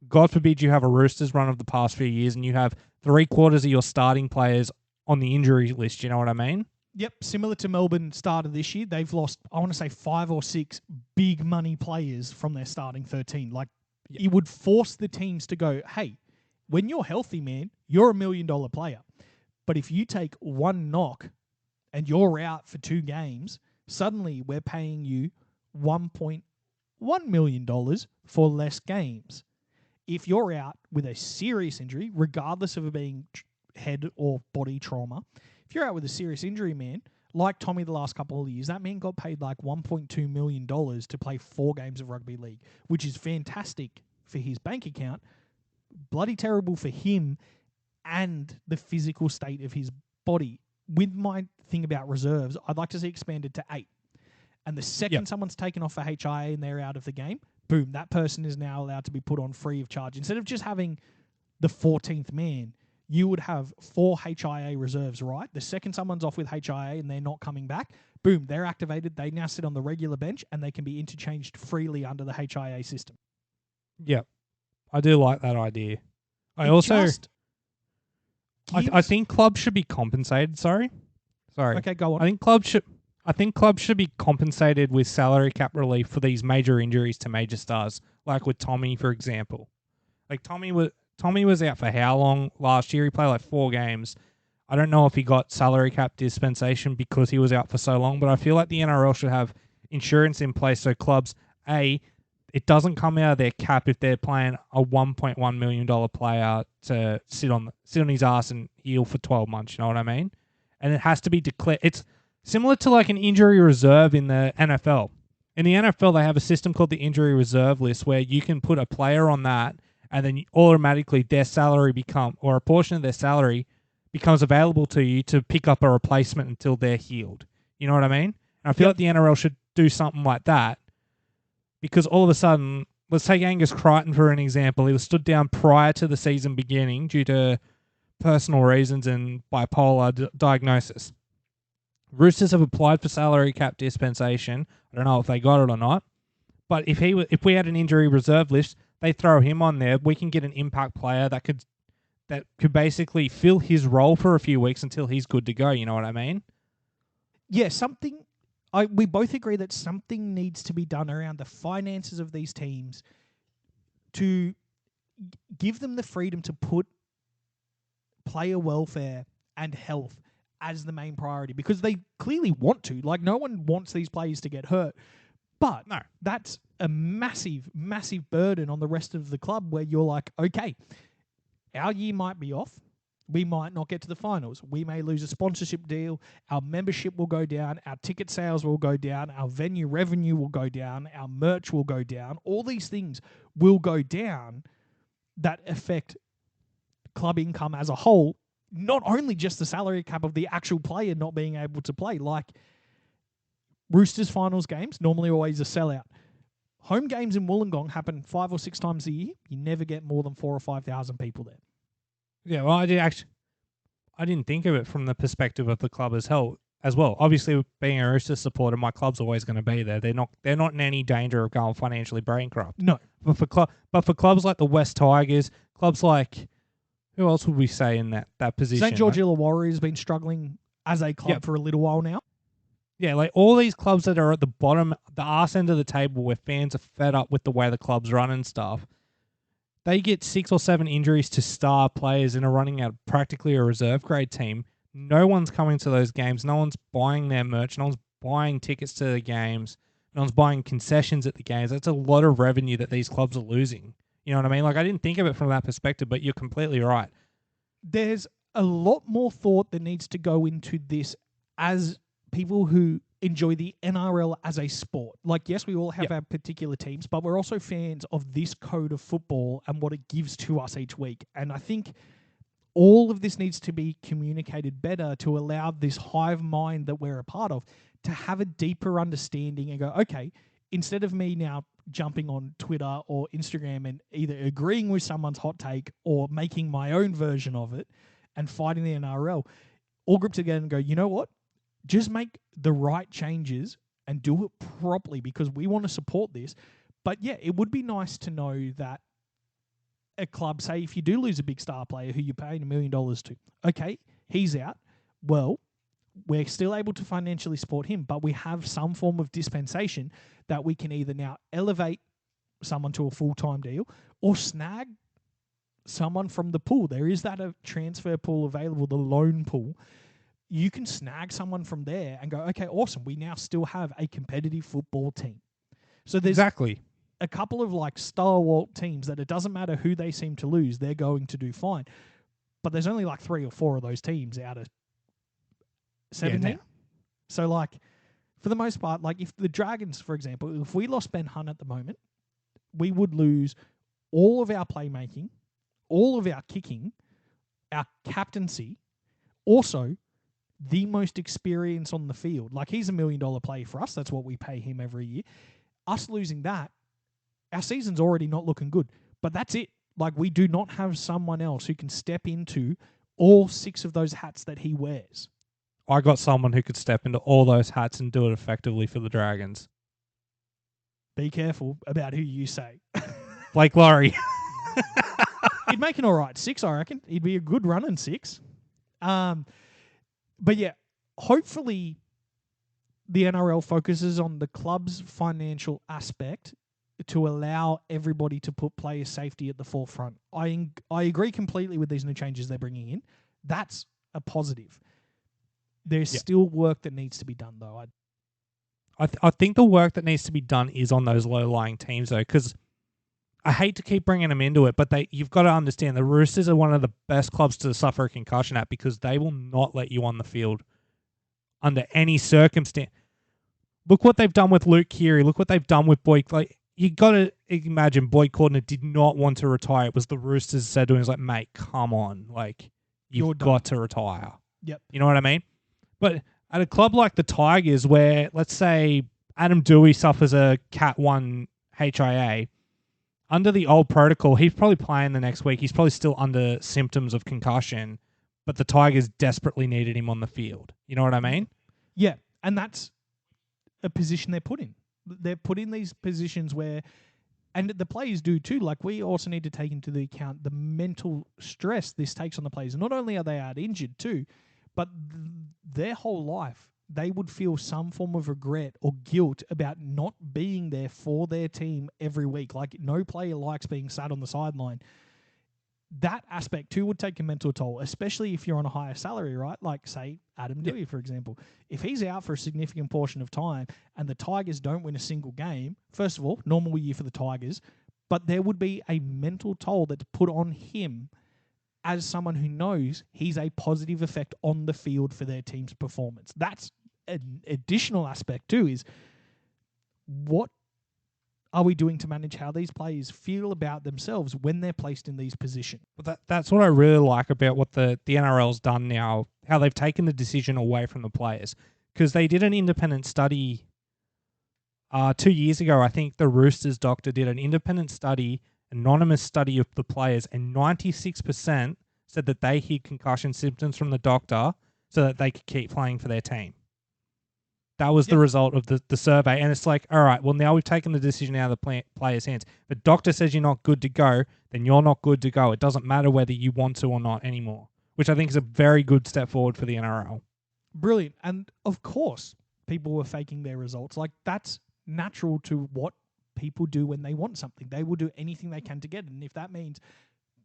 God forbid, you have a Roosters run of the past few years and you have 3/4 of your starting players on the injury list. You know what I mean? Yep, similar to Melbourne started this year, they've lost, I want to say, 5 or 6 big money players from their starting 13. Like, it would force the teams to go, hey, when you're healthy, man, you're $1 million player. But if you take one knock and you're out for 2 games, suddenly we're paying you $1.1 million for less games. If you're out with a serious injury, regardless of it being head or body trauma, if you're out with a serious injury, man, like Tommy the last couple of years, that man got paid like $1.2 million to play 4 games of rugby league, which is fantastic for his bank account, bloody terrible for him and the physical state of his body. With my thing about reserves, I'd like to see expanded to 8. And the second someone's taken off for HIA and they're out of the game, boom, that person is now allowed to be put on free of charge. Instead of just having the 14th man, you would have 4 HIA reserves, right? The second someone's off with HIA and they're not coming back, boom, they're activated. They now sit on the regular bench and they can be interchanged freely under the HIA system. Yep. I do like that idea. I think clubs should be compensated. Sorry. Okay, go on. I think clubs should be compensated with salary cap relief for these major injuries to major stars, like with Tommy, for example. Like Tommy was out for how long last year? He played like 4 games. I don't know if he got salary cap dispensation because he was out for so long, but I feel like the NRL should have insurance in place so clubs, it doesn't come out of their cap if they're playing a $1.1 million player to sit on his ass and heal for 12 months. You know what I mean? And it has to be declared. It's similar to like an injury reserve in the NFL. In the NFL, they have a system called the injury reserve list where you can put a player on that, and then automatically their salary or a portion of their salary becomes available to you to pick up a replacement until they're healed. You know what I mean? And I feel like the NRL should do something like that. Because all of a sudden, let's take Angus Crichton for an example. He was stood down prior to the season beginning due to personal reasons and bipolar diagnosis. Roosters have applied for salary cap dispensation. I don't know if they got it or not. But if we had an injury reserve list, they throw him on there. We can get an impact player that could basically fill his role for a few weeks until he's good to go. You know what I mean? Yeah, we both agree that something needs to be done around the finances of these teams to give them the freedom to put player welfare and health as the main priority because they clearly want to. Like, no one wants these players to get hurt. But no, that's a massive, massive burden on the rest of the club where you're like, okay, our year might be off. We might not get to the finals. We may lose a sponsorship deal. Our membership will go down. Our ticket sales will go down. Our venue revenue will go down. Our merch will go down. All these things will go down that affect club income as a whole, not only just the salary cap of the actual player not being able to play. Like Roosters finals games, normally always a sellout. Home games in Wollongong happen 5 or 6 times a year. You never get more than 4,000 or 5,000 people there. Yeah, well, I didn't think of it from the perspective of the club as well. Obviously, being a Roosters supporter, my club's always going to be there. They're not in any danger of going financially bankrupt. No, but for clubs like the West Tigers, clubs like who else would we say in that position? St. George Illawarra has been struggling as a club for a little while now. Yeah, like all these clubs that are at the bottom, the arse end of the table, where fans are fed up with the way the club's run and stuff. They get 6 or 7 injuries to star players and are running out practically a reserve grade team. No one's coming to those games. No one's buying their merch. No one's buying tickets to the games. No one's buying concessions at the games. That's a lot of revenue that these clubs are losing. You know what I mean? Like, I didn't think of it from that perspective, but you're completely right. There's a lot more thought that needs to go into this as people who enjoy the NRL as a sport. Like, yes, we all have our particular teams, but we're also fans of this code of football and what it gives to us each week. And I think all of this needs to be communicated better to allow this hive mind that we're a part of to have a deeper understanding and go, okay, instead of me now jumping on Twitter or Instagram and either agreeing with someone's hot take or making my own version of it and fighting the NRL, all group together and go, you know what? Just make the right changes and do it properly because we want to support this. But yeah, it would be nice to know that a club, say if you do lose a big star player who you're paying $1 million to, okay, he's out. Well, we're still able to financially support him, but we have some form of dispensation that we can either now elevate someone to a full-time deal or snag someone from the pool. There is that a transfer pool available, the loan pool. You can snag someone from there and go, okay, awesome. We now still have a competitive football team. So there's exactly a couple of like stalwart teams that it doesn't matter who they seem to lose, they're going to do fine. But there's only like 3 or 4 of those teams out of 17. Yeah, so like for the most part, like if the Dragons, for example, if we lost Ben Hunt at the moment, we would lose all of our playmaking, all of our kicking, our captaincy, also the most experience on the field. Like he's $1 million player for us. That's what we pay him every year. Us losing that, our season's already not looking good. But that's it. Like we do not have someone else who can step into all 6 of those hats that he wears. I got someone who could step into all those hats and do it effectively for the Dragons. Be careful about who you say. Blake Laurie. He'd make an all right 6, I reckon. He'd be a good running 6. But yeah, hopefully the NRL focuses on the club's financial aspect to allow everybody to put player safety at the forefront. I agree completely with these new changes they're bringing in. That's a positive. There's still work that needs to be done, though. I think the work that needs to be done is on those low-lying teams, though, because I hate to keep bringing them into it, but you've got to understand the Roosters are one of the best clubs to suffer a concussion at because they will not let you on the field under any circumstance. Look what they've done with Luke Keary. Look what they've done with Boyd. Like, you got to imagine Boyd Cordner did not want to retire. It was the Roosters said to him, like, mate, come on. Like, you've got to retire. Yep. You know what I mean? But at a club like the Tigers where, let's say, Adam Doueihi suffers a Cat 1 HIA, under the old protocol, he's probably playing the next week. He's probably still under symptoms of concussion, but the Tigers desperately needed him on the field. You know what I mean? Yeah, and that's a position they're put in. They're put in these positions where, and the players do too, like we also need to take into the account the mental stress this takes on the players. Not only are they out injured too, but their whole life, they would feel some form of regret or guilt about not being there for their team every week. Like no player likes being sat on the sideline. That aspect too would take a mental toll, especially if you're on a higher salary, right? Like say Adam Doueihi, for example. If he's out for a significant portion of time and the Tigers don't win a single game, first of all, normal year for the Tigers, but there would be a mental toll that's put on him as someone who knows he's a positive effect on the field for their team's performance. That's an additional aspect too, is what are we doing to manage how these players feel about themselves when they're placed in these positions? Well, that's what I really like about what the NRL's done now, how they've taken the decision away from the players. Because they did an independent study 2 years ago. I think the Roosters doctor did an independent study, anonymous study of the players, and 96% said that they hid concussion symptoms from the doctor so that they could keep playing for their team. That was the result of the survey. And it's like, all right, well, now we've taken the decision out of the player's hands. If the doctor says you're not good to go, then you're not good to go. It doesn't matter whether you want to or not anymore, which I think is a very good step forward for the NRL. Brilliant. And of course, people were faking their results. Like, that's natural to what people do when they want something. They will do anything they can to get it. And if that means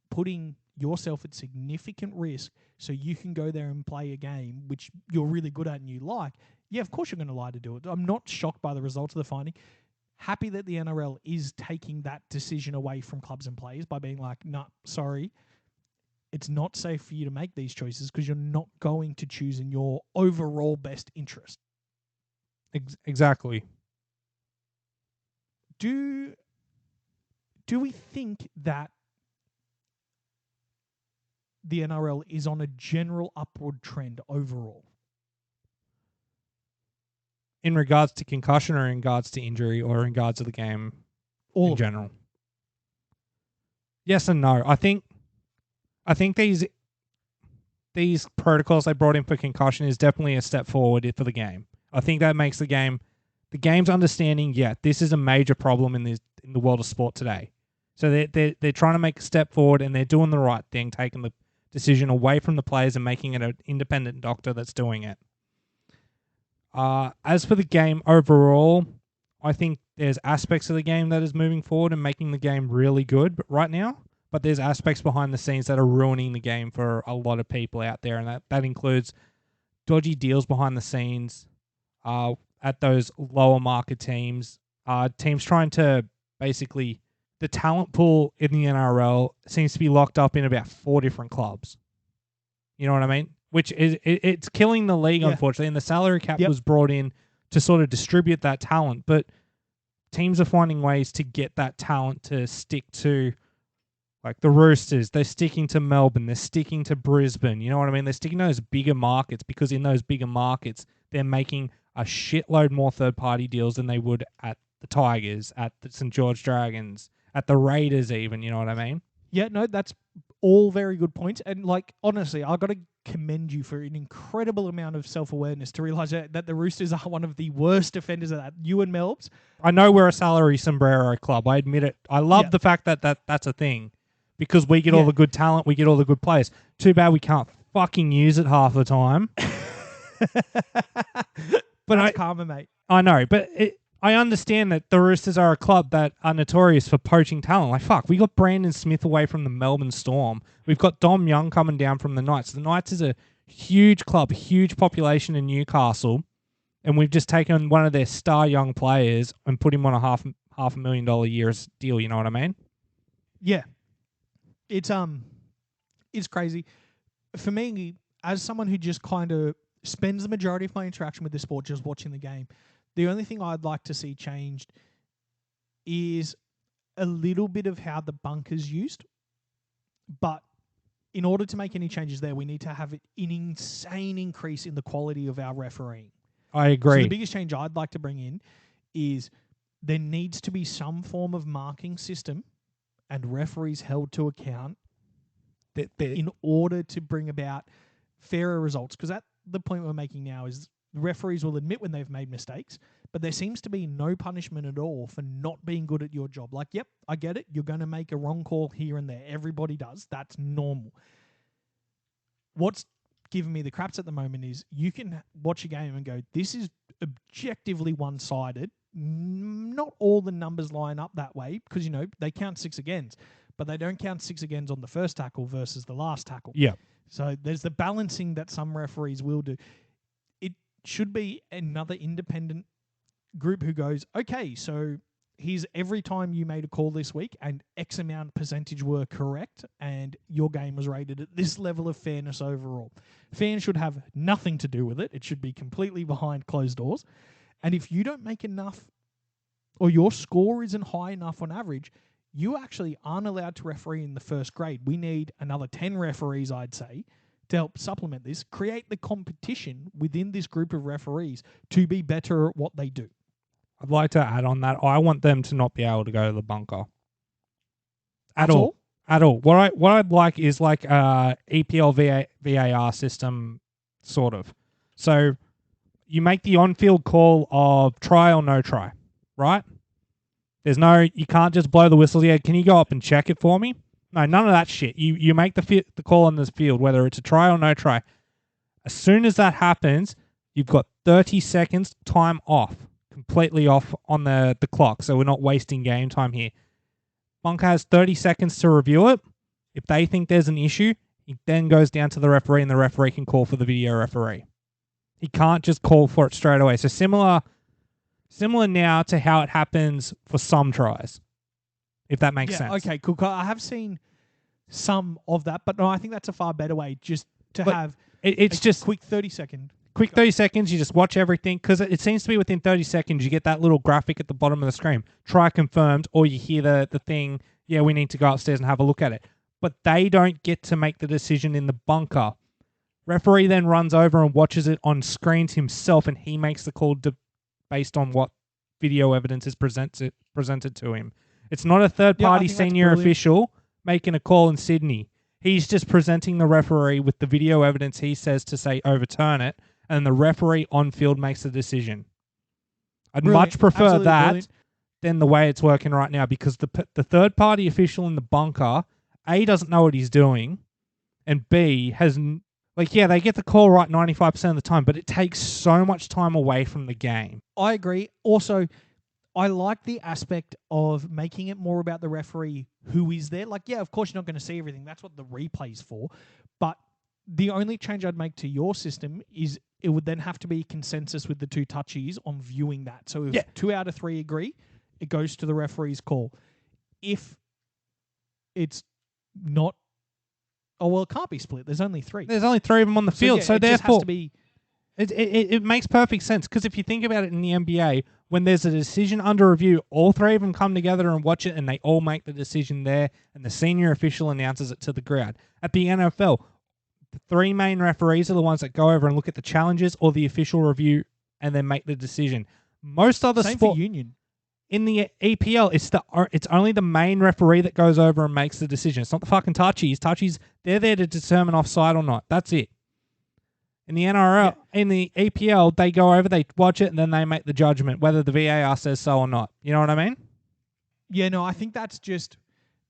putting yourself at significant risk so you can go there and play a game which you're really good at and you like, yeah, of course you're going to lie to do it. I'm not shocked by the results of the finding. Happy that the NRL is taking that decision away from clubs and players by being like, nah, sorry. it's not safe for you to make these choices because you're not going to choose in your overall best interest. Exactly. Do we think that the NRL is on a general upward trend overall? In regards to concussion, or in regards to injury, or in regards to the game All in of general? Yes and no. I think these protocols they brought in for concussion is definitely a step forward for the game. I think that makes the game's understanding, this is a major problem in the world of sport today. So they're trying to make a step forward, and they're doing the right thing, taking the decision away from the players and making it an independent doctor that's doing it. As for the game overall, I think there's aspects of the game that is moving forward and making the game really good right now. But there's aspects behind the scenes that are ruining the game for a lot of people out there, and that includes dodgy deals behind the scenes at those lower market teams. Teams trying to basically... The talent pool in the NRL seems to be locked up in about 4 different clubs. You know what I mean? Which is it's killing the league, unfortunately. And the salary cap was brought in to sort of distribute that talent, but teams are finding ways to get that talent to stick to, like the Roosters. They're sticking to Melbourne. They're sticking to Brisbane. You know what I mean? They're sticking to those bigger markets because in those bigger markets, they're making a shitload more third-party deals than they would at the Tigers, at the St. George Dragons, at the Raiders even, you know what I mean? Yeah, no, that's all very good points. And, like, honestly, I've got to commend you for an incredible amount of self-awareness to realise that the Roosters are one of the worst offenders of that. You and Melbs. I know we're a salary sombrero club. I admit it. I love the fact that that's a thing because we get all the good talent, we get all the good players. Too bad we can't fucking use it half the time. But that's karma, mate. I know, but I understand that the Roosters are a club that are notorious for poaching talent. Like, fuck, we got Brandon Smith away from the Melbourne Storm. We've got Dom Young coming down from the Knights. The Knights is a huge club, huge population in Newcastle, and we've just taken one of their star young players and put him on a half $500,000 a year deal. You know what I mean? Yeah, it's crazy for me as someone who just kind of spends the majority of my interaction with the sport just watching the game. The only thing I'd like to see changed is a little bit of how the bunker's used. But in order to make any changes there, we need to have an insane increase in the quality of our refereeing. I agree. So the biggest change I'd like to bring in is there needs to be some form of marking system and referees held to account in order to bring about fairer results. Because at the point we're making now is referees will admit when they've made mistakes, but there seems to be no punishment at all for not being good at your job. Like, yep, I get it. You're going to make a wrong call here and there. Everybody does. That's normal. What's giving me the craps at the moment is you can watch a game and go, this is objectively one-sided. Not all the numbers line up that way because, you know, they count 6 agains, but they don't count 6 agains on the first tackle versus the last tackle. Yeah. So there's the balancing that some referees will do. Should be another independent group who goes, okay, so here's every time you made a call this week and X amount percentage were correct and your game was rated at this level of fairness overall. Fans should have nothing to do with it. It should be completely behind closed doors. And if you don't make enough or your score isn't high enough on average, you actually aren't allowed to referee in the first grade. We need another 10 referees, I'd say, to help supplement this, create the competition within this group of referees to be better at what they do. I'd like to add on that. I want them to not be able to go to the bunker. At all. What I'd like is like EPL VAR system, sort of. So you make the on-field call of try or no try, right? You can't just blow the whistle. Yeah, can you go up and check it for me? No, none of that shit. You make the call on this field, whether it's a try or no try. As soon as that happens, you've got 30 seconds time off, completely off on the clock, so we're not wasting game time here. Bunker has 30 seconds to review it. If they think there's an issue, it then goes down to the referee, and the referee can call for the video referee. He can't just call for it straight away. So similar now to how it happens for some tries. If that makes sense. Okay, cool. I have seen some of that. But no, I think that's a far better way, just to have it's just quick 30-second. Quick 30 seconds, you just watch everything, because it seems to be within 30 seconds you get that little graphic at the bottom of the screen. Try confirmed, or you hear the thing, yeah, we need to go upstairs and have a look at it. But they don't get to make the decision in the bunker. Referee then runs over and watches it on screens himself, and he makes the call based on what video evidence is presented to him. It's not a third-party senior official making a call in Sydney. He's just presenting the referee with the video evidence he says to say overturn it, and the referee on field makes the decision. I'd much prefer that than the way it's working right now, because the third-party official in the bunker, A, doesn't know what he's doing, and B, has... they get the call right 95% of the time, but it takes so much time away from the game. I agree. Also, I like the aspect of making it more about the referee who is there. Of course you're not going to see everything. That's what the replay's for. But the only change I'd make to your system is it would then have to be consensus with the two touchies on viewing that. So if 2 out of 3 agree, it goes to the referee's call. If it's not... Oh, well, it can't be split. There's only 3. There's only 3 of them on the field, so therefore... Just has to be... It makes perfect sense, because if you think about it in the NBA, when there's a decision under review, all 3 of them come together and watch it, and they all make the decision there, and the senior official announces it to the crowd. At the NFL, the 3 main referees are the ones that go over and look at the challenges or the official review and then make the decision. Most other Same for union. In the EPL, it's only the main referee that goes over and makes the decision. It's not the fucking touchies. Touchies, they're there to determine offside or not. That's it. In the NRL, in the EPL, they go over, they watch it, and then they make the judgment whether the VAR says so or not. You know what I mean? Yeah, no, I think that's just...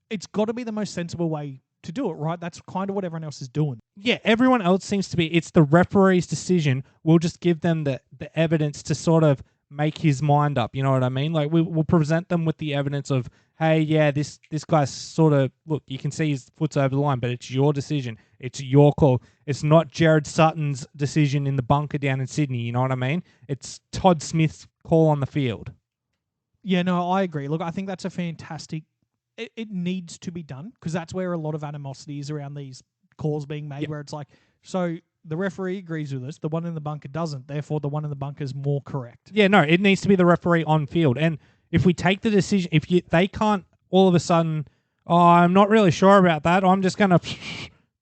It's got to be the most sensible way to do it, right? That's kind of what everyone else is doing. Yeah, everyone else seems to be... It's the referee's decision. We'll just give them the evidence to sort of make his mind up. You know what I mean? We'll present them with the evidence of, hey, yeah, this guy's sort of... Look, you can see his foot's over the line, but it's your decision. It's your call. It's not Jared Sutton's decision in the bunker down in Sydney, you know what I mean? It's Todd Smith's call on the field. Yeah, no, I agree. Look, I think that's a fantastic... It needs to be done, because that's where a lot of animosity is around these calls being made, where it's like, so the referee agrees with us, the one in the bunker doesn't, therefore the one in the bunker is more correct. Yeah, no, it needs to be the referee on field. And if we take the decision, they can't all of a sudden, I'm not really sure about that, I'm just going to...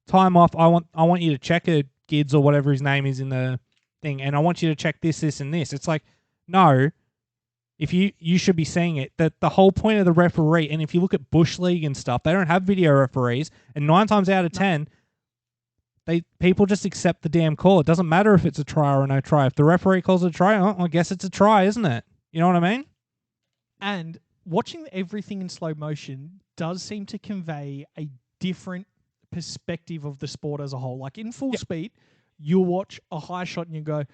time off, I want you to check a Gids or whatever his name is in the thing, and I want you to check this, this, and this. It's like, no, if you should be seeing it. That the whole point of the referee, and if you look at Bush League and stuff, they don't have video referees, and 9 times out of 10, people just accept the damn call. It doesn't matter if it's a try or no try. If the referee calls it a try, I guess it's a try, isn't it? You know what I mean? And watching everything in slow motion does seem to convey a different perspective of the sport as a whole. Like in full speed, you'll watch a high shot and you go,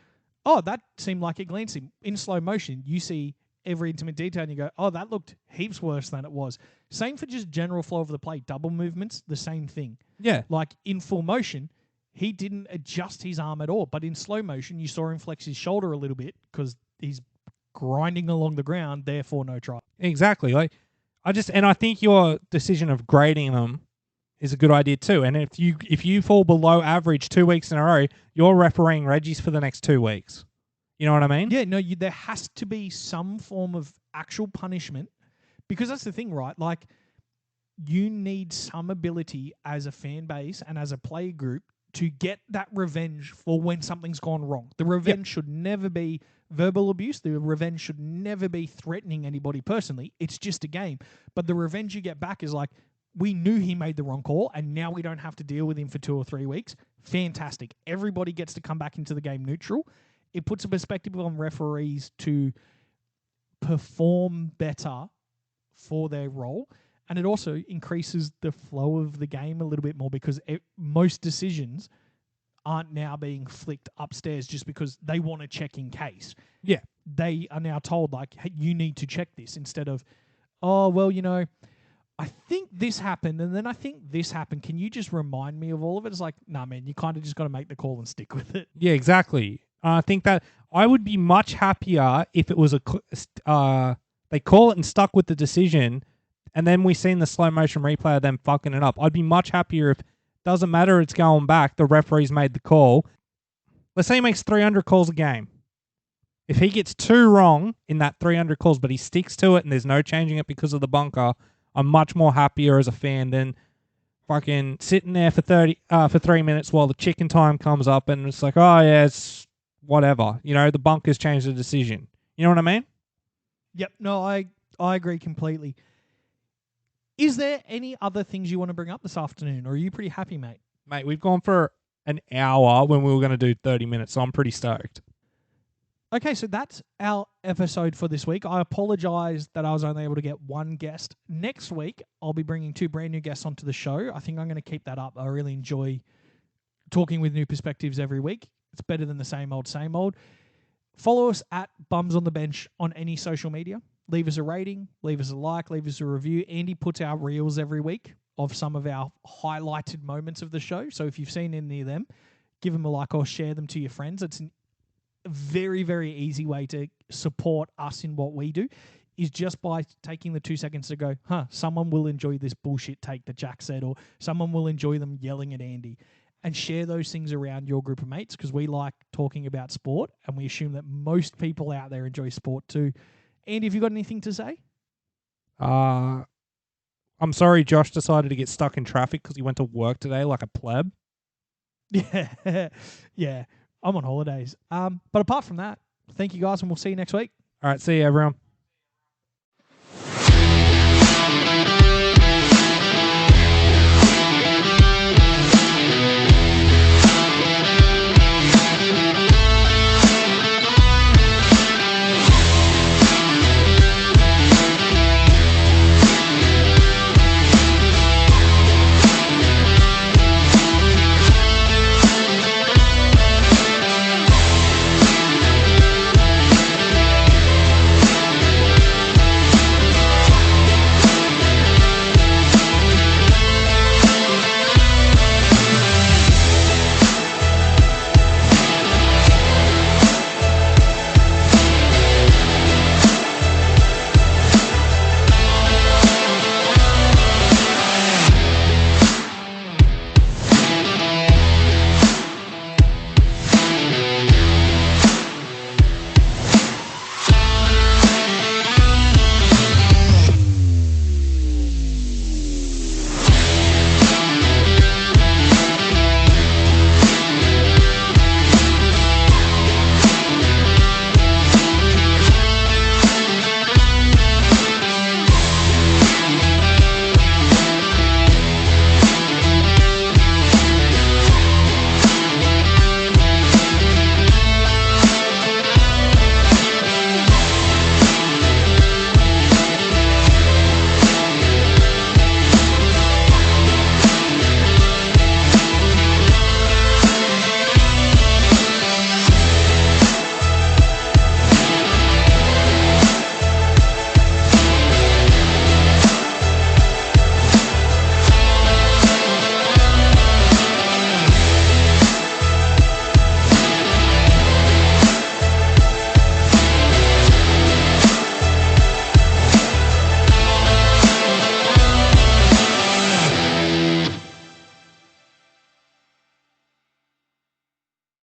oh, that seemed like it glanced him. In slow motion, you see every intimate detail and you go, oh, that looked heaps worse than it was. Same for just general flow of the play. Double movements, the same thing. Yeah. Like in full motion, he didn't adjust his arm at all. But in slow motion, you saw him flex his shoulder a little bit because he's grinding along the ground, therefore no try. Exactly. I think your decision of grading them is a good idea too. And if you fall below average 2 weeks in a row, you're refereeing Reggie's for the next 2 weeks. You know what I mean? Yeah, no, there has to be some form of actual punishment, because that's the thing, right? Like, you need some ability as a fan base and as a play group to get that revenge for when something's gone wrong. The revenge should never be verbal abuse. The revenge should never be threatening anybody personally. It's just a game. But the revenge you get back is like, we knew he made the wrong call, and now we don't have to deal with him for 2 or 3 weeks. Fantastic. Everybody gets to come back into the game neutral. It puts a perspective on referees to perform better for their role, and it also increases the flow of the game a little bit more, because most decisions aren't now being flicked upstairs just because they want to check in case. Yeah. They are now told, like, hey, you need to check this, instead of, oh, well, I think this happened, and then I think this happened. Can you just remind me of all of it? It's like, nah, man, you kind of just got to make the call and stick with it. Yeah, exactly. I think that I would be much happier if it was they call it and stuck with the decision, and then we seen the slow motion replay of them fucking it up. I'd be much happier if doesn't matter, it's going back. The referee's made the call. Let's say he makes 300 calls a game. If he gets 2 wrong in that 300 calls, but he sticks to it and there's no changing it because of the bunker, I'm much more happier as a fan than fucking sitting there for 3 minutes while the chicken time comes up and it's like, oh yeah, it's whatever. You know, the bunker's changed the decision. You know what I mean? Yep. No, I agree completely. Is there any other things you want to bring up this afternoon, or are you pretty happy, mate? Mate, we've gone for an hour when we were going to do 30 minutes, so I'm pretty stoked. Okay, so that's our episode for this week. I apologize that I was only able to get one guest. Next week, I'll be bringing 2 brand new guests onto the show. I think I'm going to keep that up. I really enjoy talking with new perspectives every week. It's better than the same old, same old. Follow us at Bums on the Bench on any social media. Leave us a rating, leave us a like, leave us a review. Andy puts out reels every week of some of our highlighted moments of the show. So if you've seen any of them, give them a like or share them to your friends. It's a very, very easy way to support us in what we do, is just by taking the 2 seconds to go, someone will enjoy this bullshit take that Jack said, or someone will enjoy them yelling at Andy. And share those things around your group of mates, because we like talking about sport and we assume that most people out there enjoy sport too. Andy, have you got anything to say? I'm sorry Josh decided to get stuck in traffic because he went to work today like a pleb. Yeah, yeah. I'm on holidays. But apart from that, thank you guys, and we'll see you next week. All right, see you everyone.